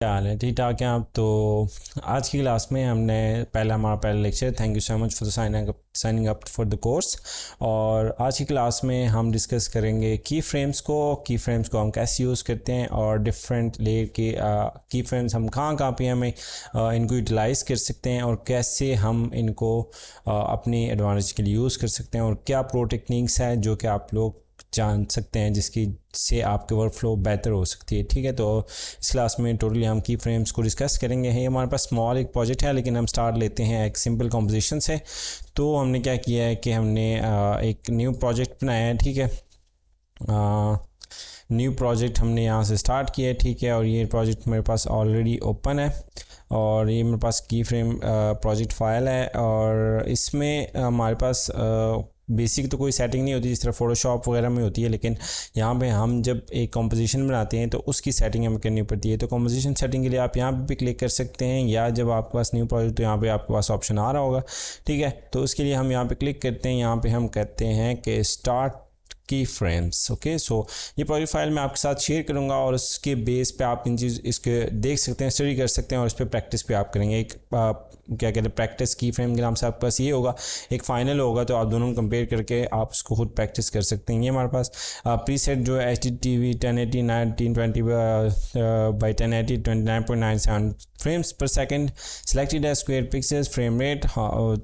क्या हाल है? ठीक ठाक हैं आप? तो आज की क्लास में हमने हमारा पहला lecture, thank you so much for signing up for the course. और आज की क्लास में हम डिस्कस करेंगे की फ्रेम्स को हम कैसे यूज़ करते हैं और डिफरेंट लेयर के की फ्रेम्स हम कहाँ कहाँ पे हमें इनको यूटिलाइज़ कर सकते हैं और कैसे हम इनको अपनी एडवांटेज के लिए यूज़ कर सकते हैं, और क्या प्रो टेक्निक्स है जो कि आप लोग जान सकते हैं जिसकी से आपके वर्क फ्लो बेहतर हो सकती है। ठीक है, तो इस क्लास में टोटली हम की फ्रेम्स को डिस्कस करेंगे। ये हमारे पास स्मॉल एक प्रोजेक्ट है, लेकिन हम स्टार्ट लेते हैं एक सिंपल कंपोजिशन से। तो हमने क्या किया है कि हमने एक न्यू प्रोजेक्ट बनाया है। ठीक है, न्यू प्रोजेक्ट हमने यहाँ से स्टार्ट किया है। ठीक है, और ये प्रोजेक्ट मेरे पास ऑलरेडी ओपन है और ये मेरे पास की फ्रेम प्रोजेक्ट फाइल है, और इसमें हमारे पास बेसिक तो कोई सेटिंग नहीं होती जिस तरह फ़ोटोशॉप वगैरह में होती है, लेकिन यहाँ पे हम जब एक कंपोजिशन बनाते हैं तो उसकी सेटिंग हमें करनी पड़ती है। तो कंपोजिशन सेटिंग के लिए आप यहाँ पे भी क्लिक कर सकते हैं, या जब आपके पास न्यू प्रोजेक्ट तो यहाँ पे आपके पास ऑप्शन आ रहा होगा। ठीक है, तो उसके लिए हम यहाँ पे क्लिक करते हैं। यहाँ पे हम कहते हैं कि स्टार्ट की फ्रेम्स। ओके, सो ये प्रोजेक्ट फाइल मैं आपके साथ शेयर करूंगा और उसके बेस पे आप इन चीज़ इसके देख सकते हैं, स्टडी कर सकते हैं, और इस पर प्रैक्टिस भी आप करेंगे। एक क्या कहते हैं, प्रैक्टिस की फ्रेम के नाम से आपके पास ये होगा, एक फाइनल होगा, तो आप दोनों को कंपेयर करके आप उसको खुद प्रैक्टिस कर सकते हैं। ये हमारे पास प्री सेट जो है HDTV 1080 1920 बाई 1080 29.97 फ्रेम्स पर सेकंड सिलेक्टेड है, स्क्वायर पिक्सल्स, फ्रेम रेट,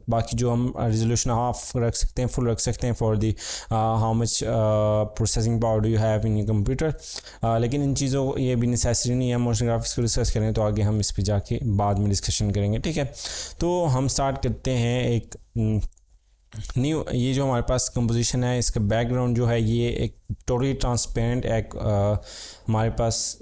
बाकी जो हम रेजोल्यूशन हाफ रख सकते हैं, फुल रख सकते हैं for the how much processing power do you have in your computer. लेकिन इन चीज़ों को ये भी नेसेसरी नहीं है। मोशन ग्राफिक्स को डिस्कस करें तो आगे हम इस पर जाके बाद में डिस्कशन करेंगे। ठीक है, तो हम स्टार्ट करते हैं एक न्यू। ये जो हमारे पास कंपोजिशन है, इसका बैकग्राउंड जो है ये एक टोटली ट्रांसपेरेंट एक हमारे पास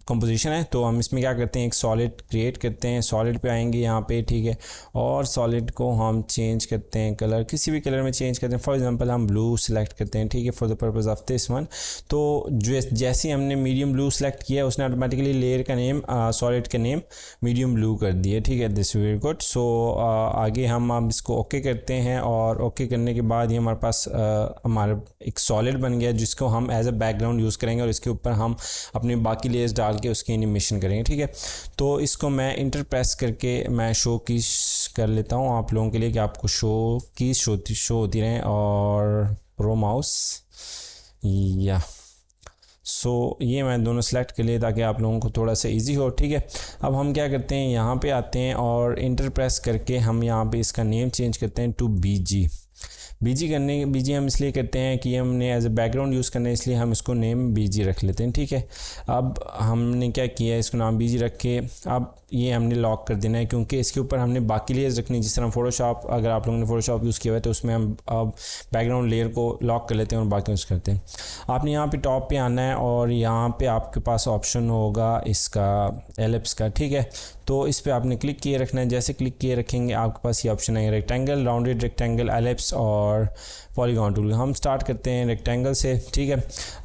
कंपोजिशन है। तो हम इसमें क्या करते हैं, एक सॉलिड क्रिएट करते हैं। सॉलिड पे आएंगे यहाँ पे, ठीक है, और सॉलिड को हम चेंज करते हैं कलर, किसी भी कलर में चेंज करते हैं। फॉर एग्जांपल हम ब्लू सेलेक्ट करते हैं, ठीक है, for the purpose of this one. तो जैसे ही हमने मीडियम ब्लू सेलेक्ट किया, उसने ऑटोमेटिकली लेयर का नेम, सॉलिड का नेम मीडियम ब्लू कर दिया। ठीक है, दिस वेरी गुड। सो आगे हम अब इसको ओके करते हैं, और ओके करने के बाद ये हमारे पास हमारा एक सॉलिड बन गया जिसको हम एज अ बैकग्राउंड यूज़ करेंगे, और इसके ऊपर हम अपने बाकी लेयर्स डाल के उसकी एनिमेशन करेंगे। ठीक है, तो इसको मैं इंटर प्रेस करके मैं शो की कर लेता हूँ आप लोगों के लिए, कि आपको शो होती रहे, और प्रो माउस या ये मैं दोनों सेलेक्ट कर लिए ताकि आप लोगों को थोड़ा सा इजी हो। ठीक है, अब हम क्या करते हैं, यहाँ पे आते हैं और इंटर प्रेस करके हम यहाँ पे इसका नेम चेंज करते हैं टू बीजी हम इसलिए करते हैं कि हमने एज ए बैकग्राउंड यूज़ करना है, इसलिए हम इसको नेम बीजी रख लेते हैं। ठीक है, अब हमने क्या किया है, इसको नाम बीजी रख के अब ये हमने लॉक कर देना है, क्योंकि इसके ऊपर हमने बाकी लेयर्स रखनी। जिस तरह फोटोशॉप, अगर आप लोगों ने फोटोशॉप यूज़ किया हुआ है तो उसमें हम अब बैकग्राउंड लेयर को लॉक कर लेते हैं और बाकी यूज़ करते हैं। आपने यहाँ पे टॉप पे आना है और यहाँ पे आपके पास ऑप्शन होगा इसका एलिप्स का। ठीक है, तो इस पर आपने क्लिक किए रखना है। जैसे क्लिक किए रखेंगे आपके पास ये ऑप्शन है रेक्टेंगल, राउंडेड रेक्टेंगल, एलिप्स और पॉलीगॉन टूल। हम स्टार्ट करते हैं रेक्टेंगल से। ठीक है,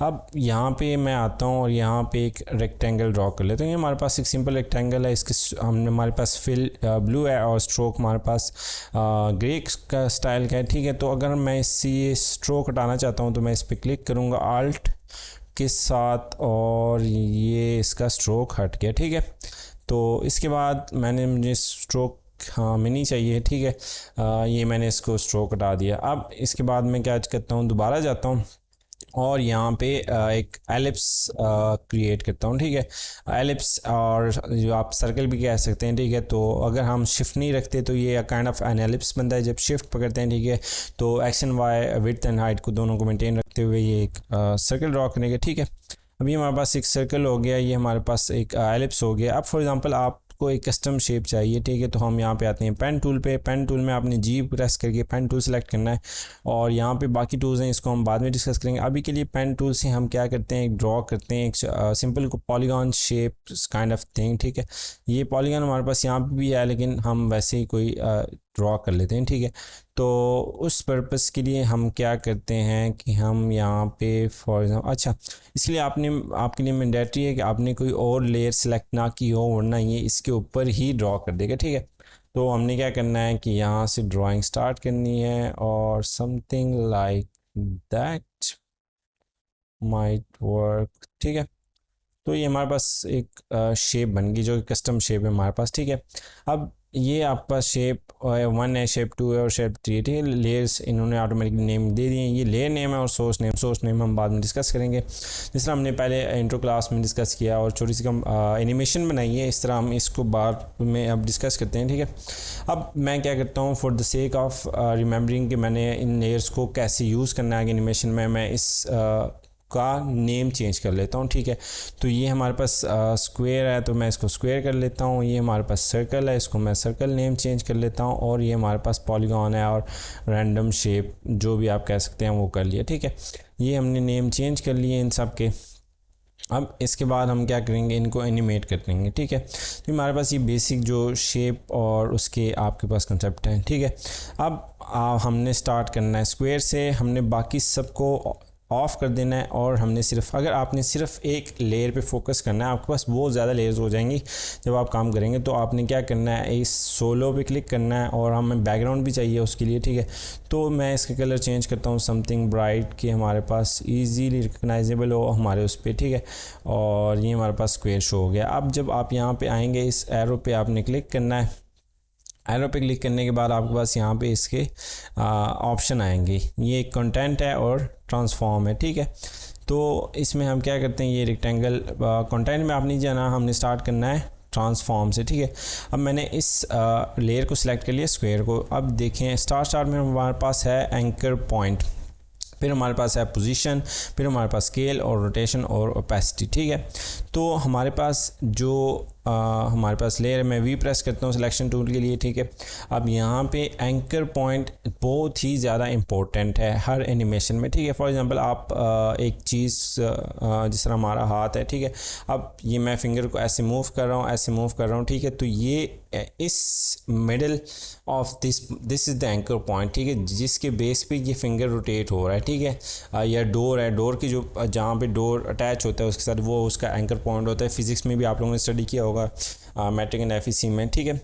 अब यहाँ पे मैं आता हूँ और यहाँ पे एक रेक्टेंगल ड्रॉ कर लेते हैं। ये हमारे पास एक सिंपल रेक्टेंगल है, इसके हमने हमारे पास फिल ब्लू है और स्ट्रोक हमारे पास ग्रे का स्टाइल का है। ठीक है, तो अगर मैं इससे स्ट्रोक हटाना चाहता हूँ तो मैं इस पर क्लिक करूँगा आल्ट के साथ, और ये इसका स्ट्रोक हट गया। ठीक है, तो इसके बाद मुझे स्ट्रोक में नहीं चाहिए। ठीक है, ये मैंने इसको स्ट्रोक हटा दिया। अब इसके बाद मैं क्या करता हूँ, दोबारा जाता हूँ और यहाँ पे एक एलिप्स क्रिएट करता हूँ। ठीक है, एलिप्स और जो आप सर्कल भी कह सकते हैं। ठीक है, तो अगर हम शिफ्ट नहीं रखते तो ये काइंड ऑफ एन एलिप्स बनता है। जब शिफ्ट पकड़ते हैं, ठीक है, तो X and Y, width and height को दोनों को मेंटेन रखते हुए ये एक सर्कल ड्रॉ करेंगे। ठीक है, अभी हमारे पास एक सर्कल हो गया, ये हमारे पास एक एलिप्स हो गया। अब फॉर एग्जांपल आपको एक कस्टम शेप चाहिए। ठीक है, तो हम यहाँ पे आते हैं पेन टूल पे। पेन टूल में आपने जी प्रेस करके पेन टूल सेलेक्ट करना है, और यहाँ पे बाकी टूल्स हैं, इसको हम बाद में डिस्कस करेंगे। अभी के लिए पेन टूल से हम क्या करते हैं, एक ड्रॉ करते हैं एक simple polygon shape kind of thing. ठीक है, ये पॉलीगॉन हमारे पास यहाँ पे भी है, लेकिन हम वैसे ही कोई ड्रॉ कर लेते हैं। ठीक है, तो उस पर्पस के लिए हम क्या करते हैं कि हम यहाँ पे फॉर एग्जाम्पल, अच्छा, इसलिए आपके लिए मैंडेटरी है कि आपने कोई और लेयर सेलेक्ट ना की हो, वरना ये इसके ऊपर ही ड्रॉ कर देगा। ठीक है, तो हमने क्या करना है कि यहाँ से ड्राइंग स्टार्ट करनी है, और something like that might work. ठीक है, तो ये हमारे पास एक शेप बन गई जो कि कस्टम शेप है हमारे पास, ठीक है। अब ये आपके पास शेप 1 है, शेप 2 है और शेप 3 है, ठीक है। लेयर्स इन्होंने ऑटोमेटिकली नेम दे दिए। ये लेयर नेम है और सोर्स नेम हम बाद में डिस्कस करेंगे, जिस तरह हमने पहले इंट्रो क्लास में डिस्कस किया और छोटी सी कम एनिमेशन बनाई है, इस तरह हम इसको बाद में अब डिस्कस करते हैं, ठीक है। अब मैं क्या करता हूँ, for the sake of remembering कि मैंने इन लेयर्स को कैसे यूज़ करना है एनिमेशन में, मैं इस का नेम चेंज कर लेता हूँ, ठीक है। तो ये हमारे पास स्क्वायर है तो मैं इसको स्क्वायर कर लेता हूँ। ये हमारे पास सर्कल है, इसको मैं सर्कल नेम चेंज कर लेता हूँ। और ये हमारे पास पॉलीगॉन है और रैंडम शेप जो भी आप कह सकते हैं वो कर लिया, ठीक है। ये हमने नेम चेंज कर लिए इन सब के। अब इसके बाद हम क्या करेंगे, इनको एनिमेट कर देंगे, ठीक है। तो हमारे पास ये बेसिक जो शेप और उसके आपके पास कंसेप्ट हैं, ठीक है। अब हमने स्टार्ट करना है स्क्वायर से, हमने बाकी सबको ऑफ़ कर देना है और हमने सिर्फ, अगर आपने सिर्फ एक लेयर पे फोकस करना है, आपके पास बहुत ज़्यादा लेयर्स हो जाएंगी जब आप काम करेंगे। तो आपने क्या करना है, इस सोलो पे क्लिक करना है और हमें बैकग्राउंड भी चाहिए उसके लिए, ठीक है। तो मैं इसका कलर चेंज करता हूँ समथिंग ब्राइट कि हमारे पास इजीली रिकग्नाइजेबल हो हमारे उस पर, ठीक है। और ये हमारे पास स्क्वायर शो हो गया। अब जब आप यहाँ पर आएँगे, इस एरो पे आपने क्लिक करना है। एरो पे क्लिक करने के बाद आपके पास यहाँ पे इसके ऑप्शन आएंगे। ये कंटेंट है और ट्रांसफॉर्म है, ठीक है। तो इसमें हम क्या करते हैं, ये रेक्टेंगल कंटेंट में आप नहीं जाना, हमने स्टार्ट करना है ट्रांसफॉर्म से, ठीक है। अब मैंने इस लेयर को सिलेक्ट कर लिया स्क्वायर को। अब देखें स्टार्ट में हमारे पास है एंकर पॉइंट, फिर हमारे पास है पोजीशन, फिर हमारे पास स्केल और रोटेशन और ओपेसिटी, ठीक है। तो हमारे पास जो हमारे पास लेयर है, मैं वी प्रेस करता हूँ सिलेक्शन टूल के लिए, ठीक है। अब यहाँ पे एंकर पॉइंट बहुत ही ज़्यादा इम्पोर्टेंट है हर एनिमेशन में, ठीक है। फॉर एग्जांपल आप एक चीज़ जिस तरह हमारा हाथ है, ठीक है। अब ये मैं फिंगर को ऐसे मूव कर रहा हूँ, ऐसे मूव कर रहा हूँ, ठीक है। तो ये इस middle of this is the anchor point, ठीक है, जिसके बेस पे ये फिंगर रोटेट हो रहा है, ठीक है। या डोर है, डोर की जो जहाँ पे डोर अटैच होता है उसके साथ वो उसका एंकर पॉइंट होता है। फिजिक्स में भी आप लोगों ने स्टडी किया होगा मैट्रिक एंड एफईसी में, ठीक है।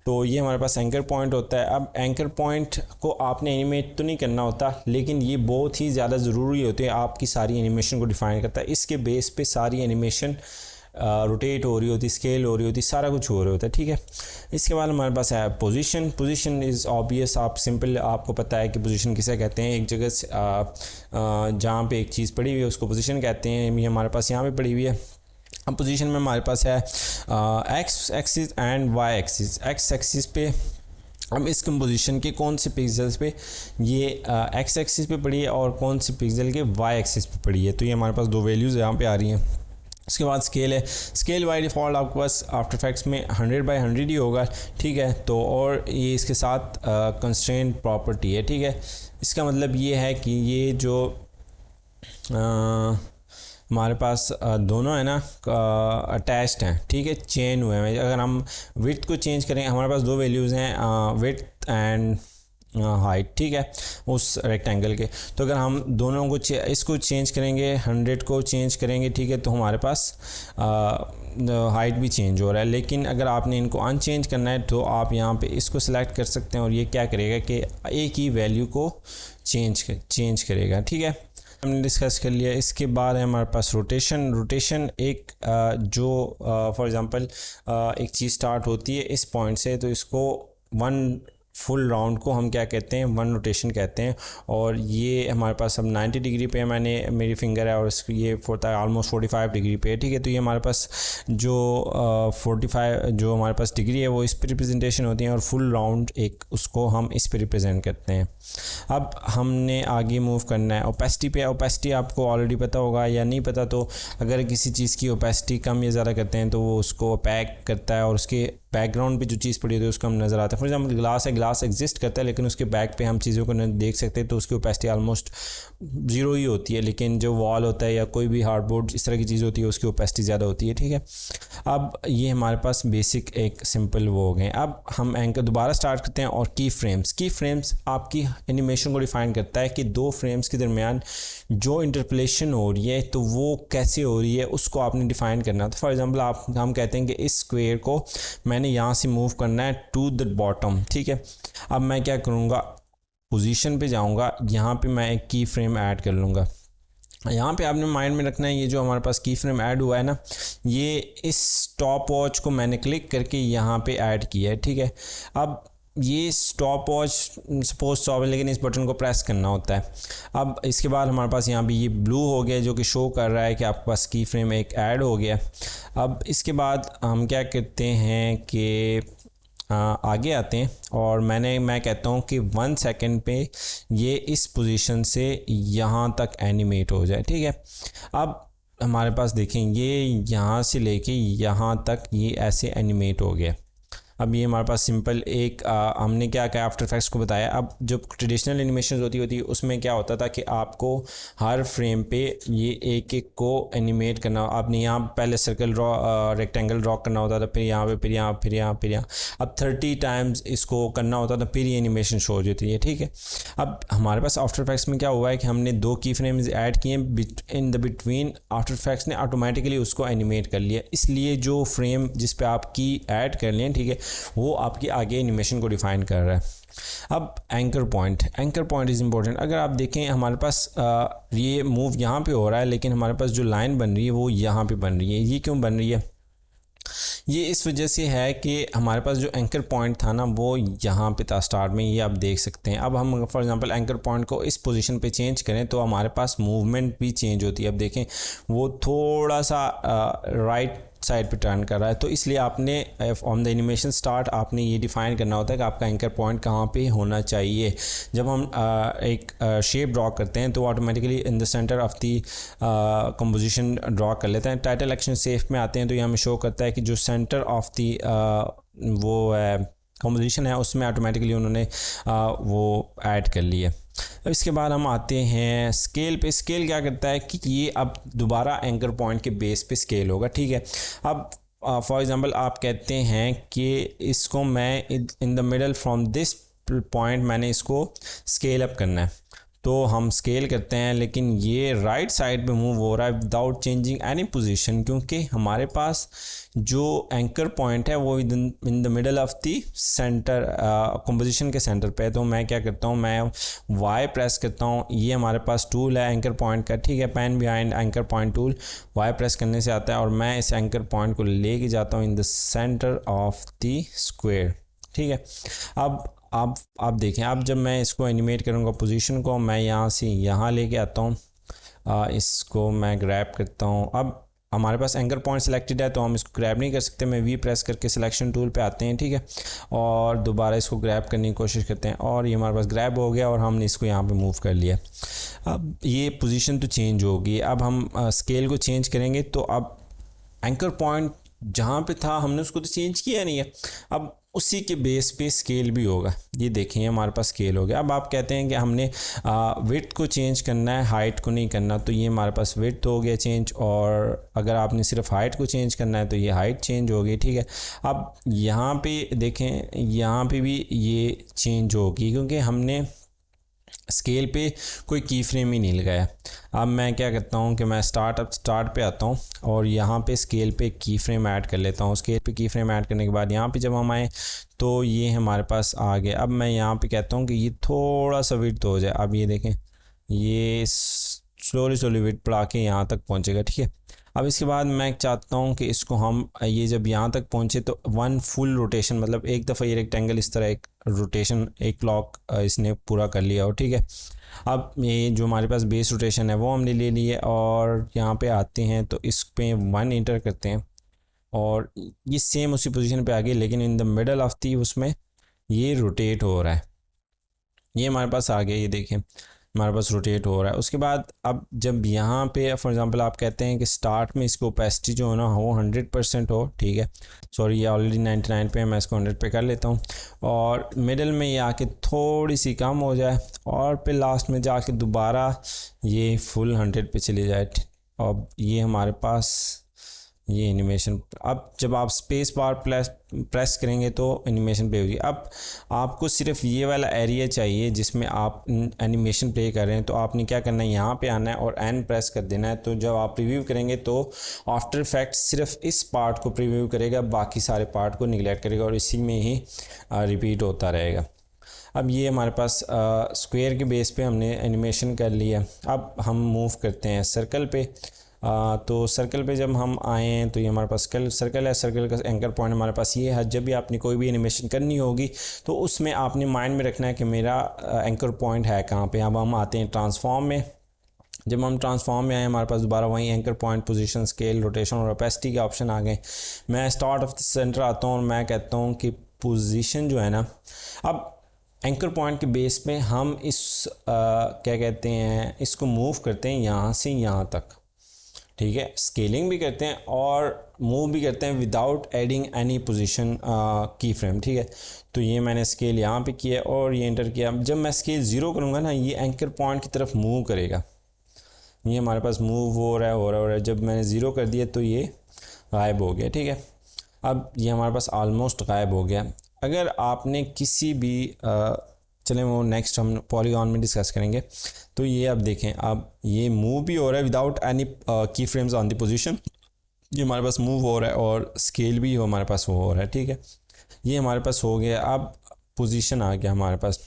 तो ये हमारे पास एंकर पॉइंट होता है। अब एंकर पॉइंट को आपने एनिमेट तो नहीं करना होता, लेकिन ये बहुत ही ज़्यादा ज़रूरी होते हैं, आपकी सारी एनिमेशन को डिफ़ाइन करता है। इसके बेस पे सारी एनिमेशन रोटेट हो रही होती, स्केल हो रही होती, सारा कुछ हो रहा होता है, ठीक है। इसके बाद हमारे पास है पोजीशन। पोजीशन इज़ ऑब्वियस, आप सिंपल आपको पता है कि पोजीशन किसे कहते हैं। एक जगह से जहाँ पे एक चीज़ पड़ी हुई है उसको पोजीशन कहते हैं। ये हमारे पास यहाँ पे पड़ी हुई है। अब पोजीशन में हमारे पास है X axis and Y axis. X axis पे अब इस कंपोजिशन के कौन से पिक्सल्स पे ये एक्स एक्सिस पे पड़ी है और कौन से पिक्सल के वाई एक्सिस पे पड़ी है। तो ये हमारे पास दो वैल्यूज़ यहाँ पे आ रही हैं। उसके बाद स्केल है। स्केल बाय डिफ़ॉल्ट आपके पास आफ्टर इफेक्ट्स में 100/100 ही होगा, ठीक है। तो और ये इसके साथ कंस्ट्रेंट प्रॉपर्टी है, ठीक है। इसका मतलब ये है कि ये जो हमारे पास दोनों है ना अटैच्ड हैं, ठीक है, चेन हुए हैं। अगर हम विड्थ को चेंज करें, हमारे पास दो वैल्यूज़ हैं विड्थ एंड हाइट, ठीक है, उस रेक्टेंगल के। तो अगर हम दोनों को इसको चेंज करेंगे, 100 को चेंज करेंगे, ठीक है, तो हमारे पास हाइट भी चेंज हो रहा है। लेकिन अगर आपने इनको अनचेंज करना है तो आप यहाँ पे इसको सिलेक्ट कर सकते हैं और ये क्या करेगा कि एक ही वैल्यू को चेंज करेगा, ठीक है। हमने डिस्कस कर लिया। इसके बाद है हमारे पास रोटेशन। रोटेशन एक जो फॉर एग्जांपल एक चीज़ स्टार्ट होती है इस पॉइंट से, तो इसको वन फुल राउंड को हम क्या कहते हैं, वन रोटेशन कहते हैं। और ये हमारे पास अब 90 डिग्री पे मैंने मेरी फिंगर है और इसको ये होता है ऑलमोस्ट 45 डिग्री पे, ठीक है। तो ये हमारे पास जो 45 जो हमारे पास डिग्री है वो इस पे रिप्रेजेंटेशन होती है और फुल राउंड एक उसको हम इस पे रिप्रेजेंट करते हैं। अब हमने आगे मूव करना है ओपेसिटी पे। ओपेसिटी आपको ऑलरेडी पता होगा या नहीं पता, तो अगर किसी चीज़ की ओपेसिटी कम या ज़्यादा करते हैं तो वो उसको ओपैक करता है और उसके बैकग्राउंड पे जो चीज़ पड़ी होती है उसको हम नज़र आता है। फॉर एग्जांपल ग्लास है, ग्लास एग्जिस्ट करता है लेकिन उसके बैक पे हम चीज़ों को न देख सकते हैं तो उसकी ओपेसिटी ऑलमोस्ट 0 ही होती है। लेकिन जो वॉल होता है या कोई भी हार्डबोर्ड इस तरह की चीज़ होती है उसकी ओपेसिटी ज़्यादा होती है, ठीक है। अब ये हमारे पास बेसिक एक सिंपल वो हो गए। अब हम एंकर दोबारा स्टार्ट करते हैं और की फ्रेम्स आपकी एनिमेशन को डिफ़ाइन करता है कि दो फ्रेम्स के दरमियान जो इंटरपोलेशन हो रही है तो वो कैसे हो रही है उसको आपने डिफ़ाइन करना। तो फॉर एग्जांपल हम कहते हैं कि इस स्क्वायर को मैंने यहाँ से मूव करना है टू द बॉटम, ठीक है। अब मैं क्या करूँगा, पोजीशन पे जाऊँगा, यहाँ पे मैं एक की फ्रेम ऐड कर लूँगा। यहाँ पे आपने माइंड में रखना है ये जो हमारे पास की फ्रेम ऐड हुआ है ना, ये इस स्टॉप वॉच को मैंने क्लिक करके यहाँ पे ऐड किया है, ठीक है। अब ये स्टॉप वॉच सपोज स्टॉप है, लेकिन इस बटन को प्रेस करना होता है। अब इसके बाद हमारे पास यहाँ पे ये ब्लू हो गया जो कि शो कर रहा है कि आपके पास की फ्रेम एक ऐड हो गया। अब इसके बाद हम क्या करते हैं कि आगे आते हैं और मैं कहता हूँ कि 1 सेकंड पे ये इस पोजीशन से यहाँ तक एनिमेट हो जाए, ठीक है। अब हमारे पास देखें ये यहाँ से लेके यहाँ तक ये ऐसे एनिमेट हो गया। अब ये हमारे पास सिंपल एक हमने क्या किया, आफ्टर इफेक्ट्स को बताया। अब जो ट्रेडिशनल एनिमेशन होती उसमें क्या होता था कि आपको हर फ्रेम पे ये एक एक को एनिमेट करना, आपने यहाँ पहले सर्कल रेक्टेंगल ड्रॉ करना होता था, फिर यहाँ पे, फिर यहाँ, फिर यहाँ, फिर यहाँ। अब 30 टाइम्स इसको करना होता था, फिर ये एनिमेशन शो हो जाती है, ठीक है। अब हमारे पास आफ्टर इफेक्ट्स में क्या हुआ है कि हमने 2 की फ्रेम्स ऐड किए in the between, after effects ने ऑटोमेटिकली उसको एनिमेट कर लिया। इसलिए जो फ्रेम जिस पे आप की ऐड कर लें, ठीक है, वो आपकी आगे एनिमेशन को डिफाइन कर रहा है। अब एंकर पॉइंट इज़ इम्पोर्टेंट। अगर आप देखें हमारे पास ये मूव यहाँ पे हो रहा है, लेकिन हमारे पास जो लाइन बन रही है वो यहाँ पे बन रही है। ये क्यों बन रही है? ये इस वजह से है कि हमारे पास जो एंकर पॉइंट था ना वो यहाँ पे था स्टार्ट में, ये आप देख सकते हैं। अब हम फॉर एग्जांपल एंकर पॉइंट को इस पोजीशन पे चेंज करें तो हमारे पास मूवमेंट भी चेंज होती है। अब देखें वो थोड़ा सा राइट साइड पे टर्न कर रहा है, तो इसलिए आपने ऑन द एनिमेशन स्टार्ट आपने ये डिफाइन करना होता है कि आपका एंकर पॉइंट कहाँ पे होना चाहिए। जब हम एक शेप ड्रॉ करते हैं तो automatically in the centre of the composition draw कर लेते हैं। टाइटल एक्शन सेफ में आते हैं तो ये हमें शो करता है कि जो सेंटर ऑफ द वो कंपोजिशन है उसमें ऑटोमेटिकली उन्होंने वो ऐड कर लिया। अब इसके बाद हम आते हैं स्केल पे। स्केल क्या करता है कि ये अब दोबारा एंकर पॉइंट के बेस पे स्केल होगा, ठीक है। अब फॉर एग्जांपल आप कहते हैं कि इसको मैं in the middle from this point मैंने इसको स्केल अप करना है, तो हम स्केल करते हैं, लेकिन ये राइट साइड पे मूव हो रहा है विदाउट चेंजिंग एनी पोजीशन, क्योंकि हमारे पास जो एंकर पॉइंट है वो in the middle of the centre composition के सेंटर पे है। तो मैं क्या करता हूँ, मैं वाई प्रेस करता हूँ। ये हमारे पास टूल है एंकर पॉइंट का, ठीक है, pen behind anchor point tool, Y press करने से आता है और मैं इस एंकर पॉइंट को लेके जाता हूँ in the centre of the square, ठीक है। अब आप देखें, अब जब मैं इसको एनिमेट करूँगा पोजीशन को, मैं यहाँ से यहाँ लेके आता हूँ, इसको मैं ग्रैब करता हूँ। अब हमारे पास एंकर पॉइंट सिलेक्टेड है तो हम इसको ग्रैब नहीं कर सकते, मैं वी प्रेस करके सिलेक्शन टूल पे आते हैं, ठीक है, और दोबारा इसको ग्रैब करने की कोशिश करते हैं और ये हमारे पास ग्रैब हो गया और हमने इसको यहाँ पे मूव कर लिया। अब ये पोजीशन तो चेंज होगी। अब हम स्केल को चेंज करेंगे, तो अब एंकर पॉइंट जहाँ पे था हमने उसको तो चेंज किया नहीं है, अब उसी के बेस पे स्केल भी होगा। ये देखें हमारे पास स्केल हो गया। अब आप कहते हैं कि हमने विड्थ को चेंज करना है, हाइट को नहीं करना, तो ये हमारे पास विड्थ हो गया चेंज, और अगर आपने सिर्फ हाइट को चेंज करना है तो ये हाइट चेंज हो गई, ठीक है। अब यहाँ पे देखें, यहाँ पे भी ये चेंज होगी क्योंकि हमने स्केल पे कोई की फ्रेम ही नहीं लगाया। अब मैं क्या करता हूँ कि मैं स्टार्ट पे आता हूँ और यहाँ पे स्केल पे की फ्रेम ऐड कर लेता हूँ। स्केल पे की फ्रेम ऐड करने के बाद यहाँ पे जब हम आए तो ये हमारे पास आ गया। अब मैं यहाँ पे कहता हूँ कि ये थोड़ा सा विड्थ हो जाए। अब ये देखें, ये स्लोली विड्थ बढ़ा के यहाँ तक पहुँचेगा, ठीक है। अब इसके बाद मैं चाहता हूँ कि इसको हम ये जब यहाँ तक पहुँचे तो 1 फुल रोटेशन, मतलब एक दफ़ा ये रेक्टेंगल इस तरह एक रोटेशन, एक क्लॉक इसने पूरा कर लिया हो, ठीक है। अब ये जो हमारे पास बेस रोटेशन है वो हमने ले ली है और यहाँ पे आते हैं तो इस पे 1 इंटर करते हैं और ये सेम उसी पोजीशन पे आ गई, लेकिन in the middle of the उसमें ये रोटेट हो रहा है। ये हमारे पास आ गया, ये देखें हमारे पास रोटेट हो रहा है। उसके बाद अब जब यहाँ पे फॉर एग्जांपल आप कहते हैं कि स्टार्ट में इसको ओपेसिटी जो है ना वो 100% हो, ठीक है, सॉरी ये ऑलरेडी 99 पे है, मैं इसको 100 पे कर लेता हूँ, और मिडल में ये आके थोड़ी सी कम हो जाए और फिर लास्ट में जाके दोबारा ये फुल 100 पे चले जाए। अब ये हमारे पास ये एनिमेशन, अब जब आप स्पेस बार प्रेस करेंगे तो एनिमेशन प्ले होगी। अब आपको सिर्फ ये वाला एरिया चाहिए जिसमें आप एनिमेशन प्ले कर रहे हैं, तो आपने क्या करना है, यहाँ पे आना है और एन प्रेस कर देना है। तो जब आप प्रीव्यू करेंगे तो आफ्टर इफेक्ट्स सिर्फ इस पार्ट को प्रीव्यू करेगा, बाकी सारे पार्ट को निगलेक्ट करेगा और इसी में ही रिपीट होता रहेगा। अब ये हमारे पास स्क्वायर के बेस पे हमने एनिमेशन कर लिया। अब हम मूव करते हैं सर्कल पे। तो सर्कल पे जब हम आए हैं तो ये हमारे पास सर्कल है, सर्कल का एंकर पॉइंट हमारे पास ये है। जब भी आपने कोई भी एनिमेशन करनी होगी तो उसमें आपने माइंड में रखना है कि मेरा एंकर पॉइंट है कहाँ पे। अब हम आते हैं ट्रांसफॉर्म में। जब हम ट्रांसफॉर्म में आए हमारे पास दोबारा वहीं anchor point, position, scale, rotation और ओपेसिटी के ऑप्शन आ गए। मैं स्टार्ट ऑफ द सेंटर आता हूँ और मैं कहता हूँ कि पोजीशन जो है ना, अब एंकर पॉइंट के बेस पे हम इस क्या कहते हैं, इसको मूव करते हैं यहाँ से यहाँ तक, ठीक है। स्केलिंग भी करते हैं और मूव भी करते हैं विदाउट एडिंग एनी पोजीशन की फ्रेम, ठीक है। तो ये मैंने स्केल यहाँ पे किया और ये एंटर किया। जब मैं स्केल 0 करूँगा ना, ये एंकर पॉइंट की तरफ मूव करेगा। ये हमारे पास मूव हो रहा है। जब मैंने 0 कर दिया तो ये गायब हो गया, ठीक है। अब ये हमारे पास ऑलमोस्ट गायब हो गया। अगर आपने किसी भी चलें वो नेक्स्ट हम पॉलीगॉन में डिस्कस करेंगे। तो ये अब देखें, अब ये मूव भी हो रहा है विदाउट एनी की फ्रेम्स ऑन द पोजीशन। ये हमारे पास मूव हो रहा है और स्केल भी हमारे पास हो रहा है, ठीक है। ये हमारे पास हो गया। अब पोजीशन आ गया हमारे पास।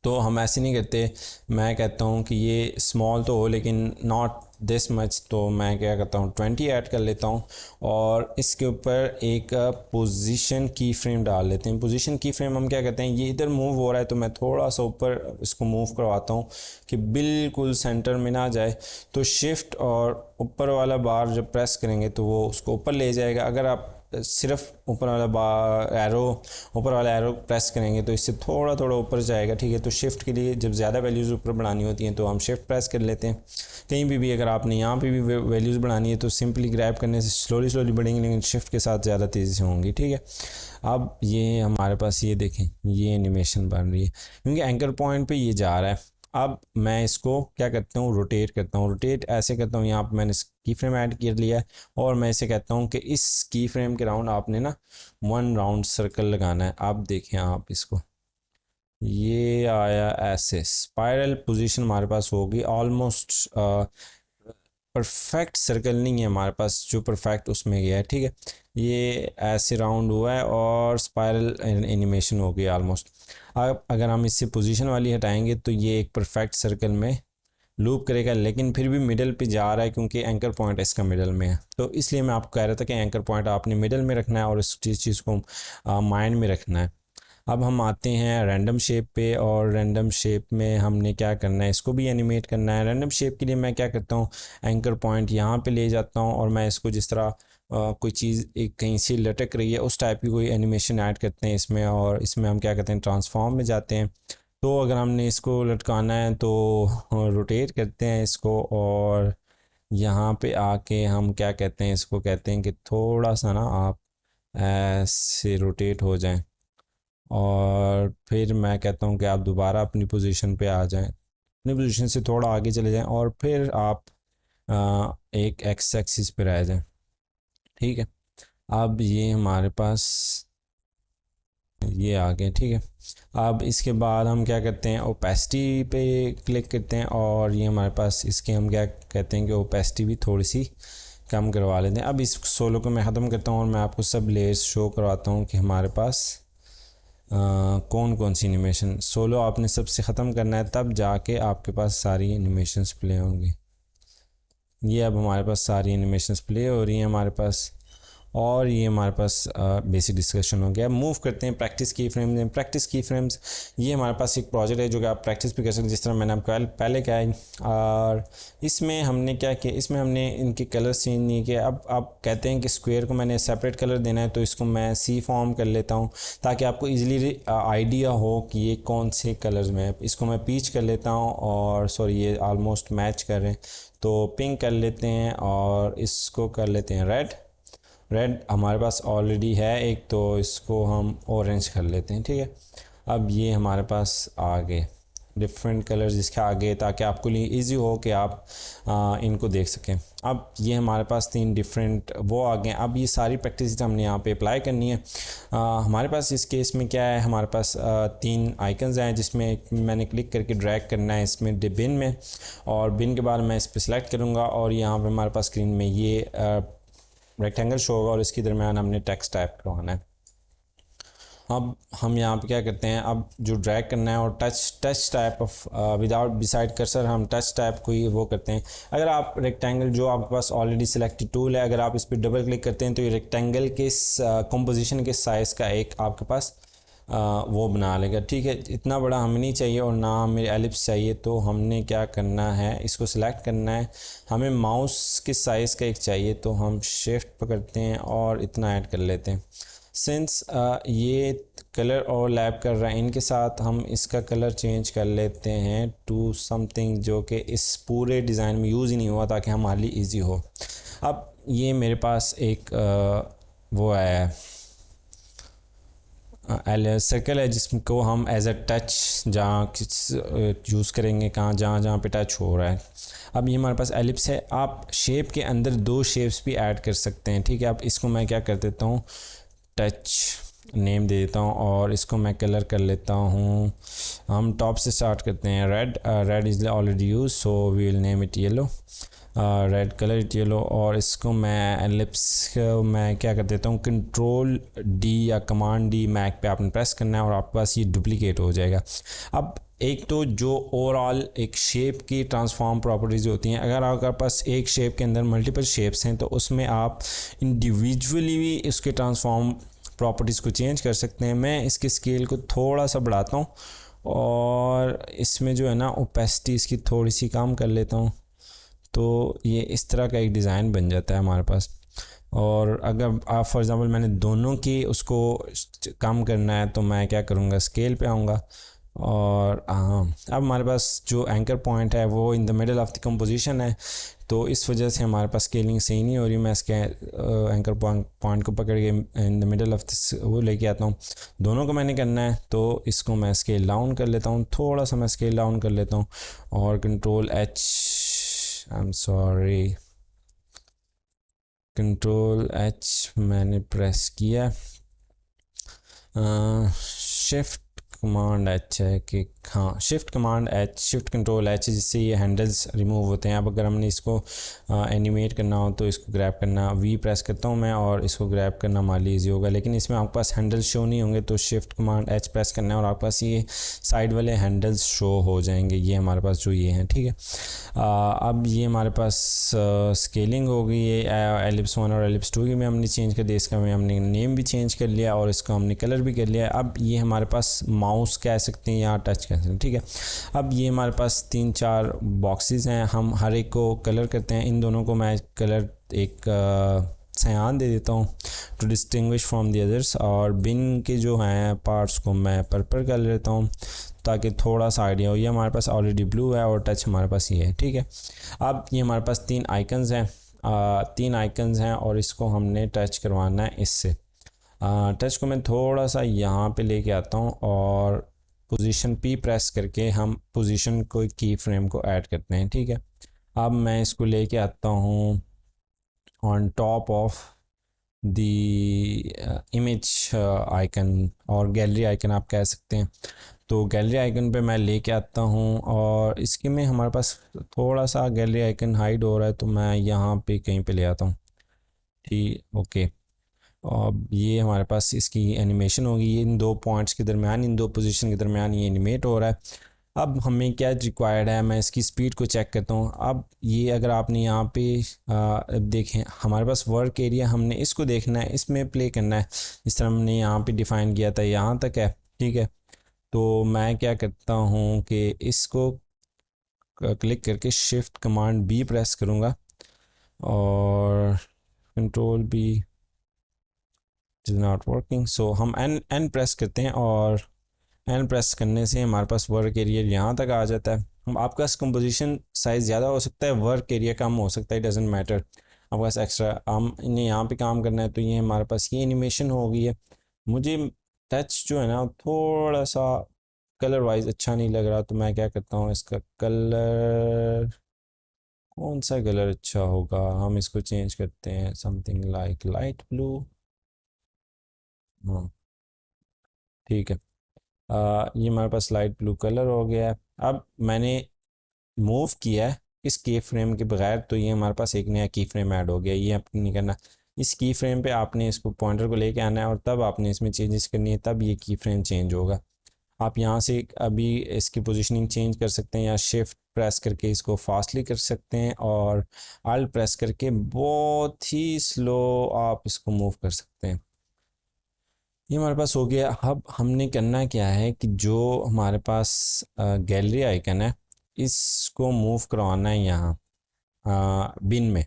तो हम ऐसे नहीं करते, मैं कहता हूँ कि ये स्मॉल तो हो लेकिन नॉट दिस मच, तो मैं क्या करता हूँ 20 ऐड कर लेता हूँ और इसके ऊपर एक पोजीशन की फ्रेम डाल लेते हैं। पोजीशन की फ्रेम हम क्या करते हैं, ये इधर मूव हो रहा है तो मैं थोड़ा सा ऊपर इसको मूव करवाता हूँ कि बिल्कुल सेंटर में ना जाए। तो शिफ्ट और ऊपर वाला बार जब प्रेस करेंगे तो वो उसको ऊपर ले जाएगा। अगर आप सिर्फ ऊपर वाला एरो प्रेस करेंगे तो इससे थोड़ा थोड़ा ऊपर जाएगा, ठीक है। तो शिफ्ट के लिए जब ज़्यादा वैल्यूज़ ऊपर बढ़ानी होती हैं तो हम शिफ्ट प्रेस कर लेते हैं। कहीं भी अगर आपने यहाँ पे भी वैल्यूज़ बढ़ानी है तो सिंपली ग्रैब करने से स्लोली बढ़ेंगी, लेकिन शिफ्ट के साथ ज़्यादा तेज़ी से होंगी, ठीक है। अब ये हमारे पास ये देखें, ये एनिमेशन बन रही है क्योंकि एंकर पॉइंट पे ये जा रहा है। अब मैं इसको क्या करता हूँ, रोटेट करता हूँ। रोटेट ऐसे करता हूँ, यहाँ पर मैंने की फ्रेम ऐड कर लिया है और मैं इसे कहता हूँ कि इस की फ्रेम के राउंड आपने ना 1 राउंड सर्कल लगाना है। आप देखें, आप इसको, ये आया ऐसे स्पाइरल पोजीशन हमारे पास होगी। ऑलमोस्ट परफेक्ट सर्कल नहीं है हमारे पास, जो परफेक्ट उसमें गया है, ठीक है। ये ऐसे राउंड हुआ है और स्पाइरल एनिमेशन हो गई ऑलमोस्ट। अब अगर हम इससे पोजीशन वाली हटाएंगे तो ये एक परफेक्ट सर्कल में लूप करेगा, लेकिन फिर भी मिडल पे जा रहा है क्योंकि एंकर पॉइंट इसका मिडल में है। तो इसलिए मैं आपको कह रहा था कि एंकर पॉइंट आपने मिडल में रखना है और इस चीज़ को माइंड में रखना है। अब हम आते हैं रैंडम शेप पे और रैंडम शेप में हमने क्या करना है, इसको भी एनिमेट करना है। रैंडम शेप के लिए मैं क्या करता हूँ, एंकर पॉइंट यहाँ पे ले जाता हूँ और मैं इसको जिस तरह कोई चीज़ एक कहीं से लटक रही है उस टाइप की कोई एनिमेशन ऐड करते हैं इसमें। और इसमें हम क्या करते हैं, ट्रांसफॉर्म में जाते हैं। तो अगर हमने इसको लटकाना है तो रोटेट करते हैं इसको और यहाँ पे आके हम क्या कहते हैं, इसको कहते हैं कि थोड़ा सा ना आप ऐसे रोटेट हो जाएं और फिर मैं कहता हूँ कि आप दोबारा अपनी पोजीशन पे आ जाएं, अपनी पोजीशन से थोड़ा आगे चले जाएं और फिर आप एक एक्स एक्सिस पे रह जाएं, ठीक है। अब ये हमारे पास ये आ गए, ठीक है। अब इसके बाद हम क्या करते हैं, ओपेसिटी पे क्लिक करते हैं और ये हमारे पास इसके हम क्या कहते हैं कि ओपेसिटी भी थोड़ी सी कम करवा लेते हैं। अब इस सोलो को मैं ख़त्म करता हूँ और मैं आपको सब लेयर्स शो करवाता हूँ कि हमारे पास कौन कौन सी एनिमेशन। सोलो आपने सबसे ख़त्म करना है, तब जाके आपके पास सारी एनिमेशंस प्ले होंगी। ये अब हमारे पास सारी एनिमेशंस प्ले हो रही हैं हमारे पास और ये हमारे पास बेसिक डिस्कशन हो गया। मूव करते हैं प्रैक्टिस की फ्रेम्स में। प्रैक्टिस की फ्रेम्स ये हमारे पास एक प्रोजेक्ट है जो कि आप प्रैक्टिस भी कर सकते हैं, जिस तरह मैंने आपको पहले कहा है। और इसमें हमने क्या किया, इसमें हमने इनके कलर्स चेंज नहीं किए। अब आप कहते हैं कि स्क्वायर को मैंने सेपरेट कलर देना है, तो इसको मैं सी फॉर्म कर लेता हूँ ताकि आपको ईजिली आइडिया हो कि ये कौन से कलर्स में है। इसको मैं पीच कर लेता हूँ और सॉरी ये ऑलमोस्ट मैच कर रहे हैं, तो पिंक कर लेते हैं और इसको कर लेते हैं रेड हमारे पास ऑलरेडी है एक, तो इसको हम ऑरेंज कर लेते हैं, ठीक है। अब ये हमारे पास आ गए डिफरेंट कलर्स इसके आगे, ताकि आपको लिए इजी हो कि आप इनको देख सकें। अब ये हमारे पास 3 डिफरेंट वो आ गए। अब ये सारी प्रैक्टिस हमने यहाँ पे अप्लाई करनी है। हमारे पास इस केस में क्या है, हमारे पास 3 आइकन्स हैं जिसमें मैंने क्लिक करके ड्रैग करना है इसमें बिन में, और बिन के बाद मैं इस पर सेलेक्ट करूँगा और यहाँ पर हमारे पास स्क्रीन में ये रेक्टेंगल शो होगा और इसके दरमियान हमने टेक्स्ट टाइप करवाना है। अब हम यहाँ पे क्या करते हैं, अब जो ड्रैग करना है और touch type of without beside cursor हम टच टाइप को ही वो करते हैं। अगर आप रेक्टेंगल जो आपके पास ऑलरेडी सिलेक्टेड टूल है, अगर आप इस पर डबल क्लिक करते हैं तो ये रेक्टेंगल के कंपोजिशन के साइज़ का एक आपके पास वो बना लेगा। ठीक है, इतना बड़ा हमें नहीं चाहिए और ना हमें एलिप्स चाहिए, तो हमने क्या करना है, इसको सिलेक्ट करना है। हमें माउस के साइज़ का एक चाहिए, तो हम शिफ्ट पकड़ते हैं और इतना ऐड कर लेते हैं। सिंस ये कलर ओवरलैप कर रहा है इनके साथ, हम इसका कलर चेंज कर लेते हैं टू समथिंग जो कि इस पूरे डिज़ाइन में यूज़ ही नहीं हुआ, ताकि हमारे लिए ईजी हो। अब ये मेरे पास एक वो है सर्कल है जिसको हम एज अ टच जहाँ यूज़ करेंगे, कहाँ जहाँ जहाँ पे टच हो रहा है। अब ये हमारे पास एलिप्स है। आप शेप के अंदर 2 शेप्स भी ऐड कर सकते हैं। ठीक है, अब इसको मैं क्या कर देता हूँ, टच नेम दे देता हूँ और इसको मैं कलर कर लेता हूँ। हम टॉप से स्टार्ट करते हैं, red is already use, so we will name it yellow, red colour it yellow. और इसको मैं एलिप्स मैं क्या कर देता हूँ, कंट्रोल डी या कमांड डी मैक पे आपने प्रेस करना है और आपके पास ये डुप्लीकेट हो जाएगा। अब एक तो जो ओवरऑल एक शेप की ट्रांसफॉर्म प्रॉपर्टीज़ होती हैं, अगर आपके पास एक शेप के अंदर मल्टीपल शेप्स हैं तो उसमें आप इंडिविजुअली भी इसके ट्रांसफॉर्म प्रॉपर्टीज़ को चेंज कर सकते हैं। मैं इसके स्केल को थोड़ा सा बढ़ाता हूँ और इसमें जो है ना ओपेसिटी इसकी थोड़ी सी कम कर लेता हूँ, तो ये इस तरह का एक डिज़ाइन बन जाता है हमारे पास। और अगर आप फॉर एग्ज़ाम्पल मैंने दोनों की उसको कम करना है तो मैं क्या करूँगा, स्केल पे आऊँगा और हाँ, अब हमारे पास जो एंकर पॉइंट है वो in the middle of the composition है, तो इस वजह से हमारे पास स्केलिंग सही नहीं हो रही। मैं इसके एंकर पॉइंट को पकड़ के in the middle of the वो लेके आता हूँ। दोनों को मैंने करना है तो इसको मैं स्केल डाउन कर लेता हूँ, थोड़ा सा मैं स्केल डाउन कर लेता हूँ और control H, I am sorry, control H मैंने प्रेस किया, शिफ्ट कमांड एच है कि हाँ, shift command H, shift control H, जिससे ये हैंडल्स रिमूव होते हैं। अब अगर हमने इसको एनिमेट करना हो तो इसको ग्रैब करना, वी प्रेस करता हूँ मैं और इसको ग्रैब करना हमारे लिए ईजी होगा, लेकिन इसमें आपके पास हैंडल्स शो नहीं होंगे, तो शिफ्ट कमांड एच प्रेस करना है और आपके पास ये साइड वाले हैंडल्स शो हो जाएंगे। ये हमारे पास जो ये हैं, ठीक है। अब ये हमारे पास स्केलिंग हो गई है, एलिप्स 1 और एलिप्स 2 की में हमने चेंज कर दिया, इसका में हमने नेम भी चेंज कर लिया और इसका हमने कलर भी कर लिया। अब ये हमारे पास माउस कह सकते हैं या टच कह सकते हैं, ठीक है। अब ये हमारे पास 3-4 बॉक्सेस हैं, हम हर एक को कलर करते हैं। इन दोनों को मैं कलर एक सयान दे देता हूँ to distinguish from the others, और बिन के जो हैं पार्ट्स को मैं पर्पल कर लेता हूँ ताकि थोड़ा सा आइडिया हो। ये हमारे पास ऑलरेडी ब्लू है और टच हमारे पास ये है, ठीक है। अब ये हमारे पास 3 आइकन्स हैं, 3 आइकन्स हैं और इसको हमने टच करवाना है इससे। टच को मैं थोड़ा सा यहाँ पे लेके आता हूँ और पोजीशन P प्रेस करके हम पोजीशन को की फ्रेम को ऐड करते हैं, ठीक है। अब मैं इसको लेके आता हूँ on top of the image icon और गैलरी आइकन आप कह सकते हैं। तो गैलरी आइकन पे मैं लेके आता हूँ और इसके में हमारे पास थोड़ा सा गैलरी आइकन हाइड हो रहा है, तो मैं यहाँ पे कहीं पे ले आता हूँ, ठीक, ओके। अब ये हमारे पास इसकी एनिमेशन होगी, ये इन 2 पॉइंट्स के दरमियान, इन 2 पोजीशन के दरमियान ये एनिमेट हो रहा है। अब हमें क्या रिक्वायर्ड है, मैं इसकी स्पीड को चेक करता हूँ। अब ये अगर आपने यहाँ पे देखें, हमारे पास वर्क एरिया, हमने इसको देखना है, इसमें प्ले करना है। इस तरह हमने यहाँ पे डिफ़ाइन किया था, यहाँ तक है, ठीक है। तो मैं क्या करता हूँ कि इसको क्लिक करके शिफ्ट कमांड B प्रेस करूँगा और control B is not working, so हम एन प्रेस करते हैं और एन प्रेस करने से हमारे पास वर्क एरिया यहाँ तक आ जाता है। हम आपका कंपोजिशन साइज़ ज़्यादा हो सकता है, वर्क एरिया कम हो सकता है, डजेंट मैटर। आपके पास एक्स्ट्रा हम इन्हें यहाँ पे काम करना है, तो ये हमारे पास ये एनिमेशन हो गई है। मुझे टच जो है ना थोड़ा सा कलर वाइज अच्छा नहीं लग रहा, तो मैं क्या करता हूँ, इसका कलर, कौन सा कलर अच्छा होगा, हम इसको चेंज करते हैं समथिंग लाइक लाइट ब्लू, हाँ ठीक है। ये हमारे पास लाइट ब्लू कलर हो गया है। अब मैंने मूव किया है इस की फ्रेम के बगैर, तो ये हमारे पास एक नया की फ्रेम ऐड हो गया, ये अपनी नहीं करना। इस की फ्रेम पे आपने इसको पॉइंटर को लेके आना है और तब आपने इसमें चेंजेस करनी है, तब ये की फ्रेम चेंज होगा। आप यहाँ से अभी इसकी पोजीशनिंग चेंज कर सकते हैं, या शिफ्ट प्रेस करके इसको फास्टली कर सकते हैं, और अल्ट प्रेस करके बहुत ही स्लो आप इसको मूव कर सकते हैं। ये हमारे पास हो गया। अब हमने करना क्या है कि जो हमारे पास गैलरी आइकन है, इसको मूव करवाना है यहाँ बिन में,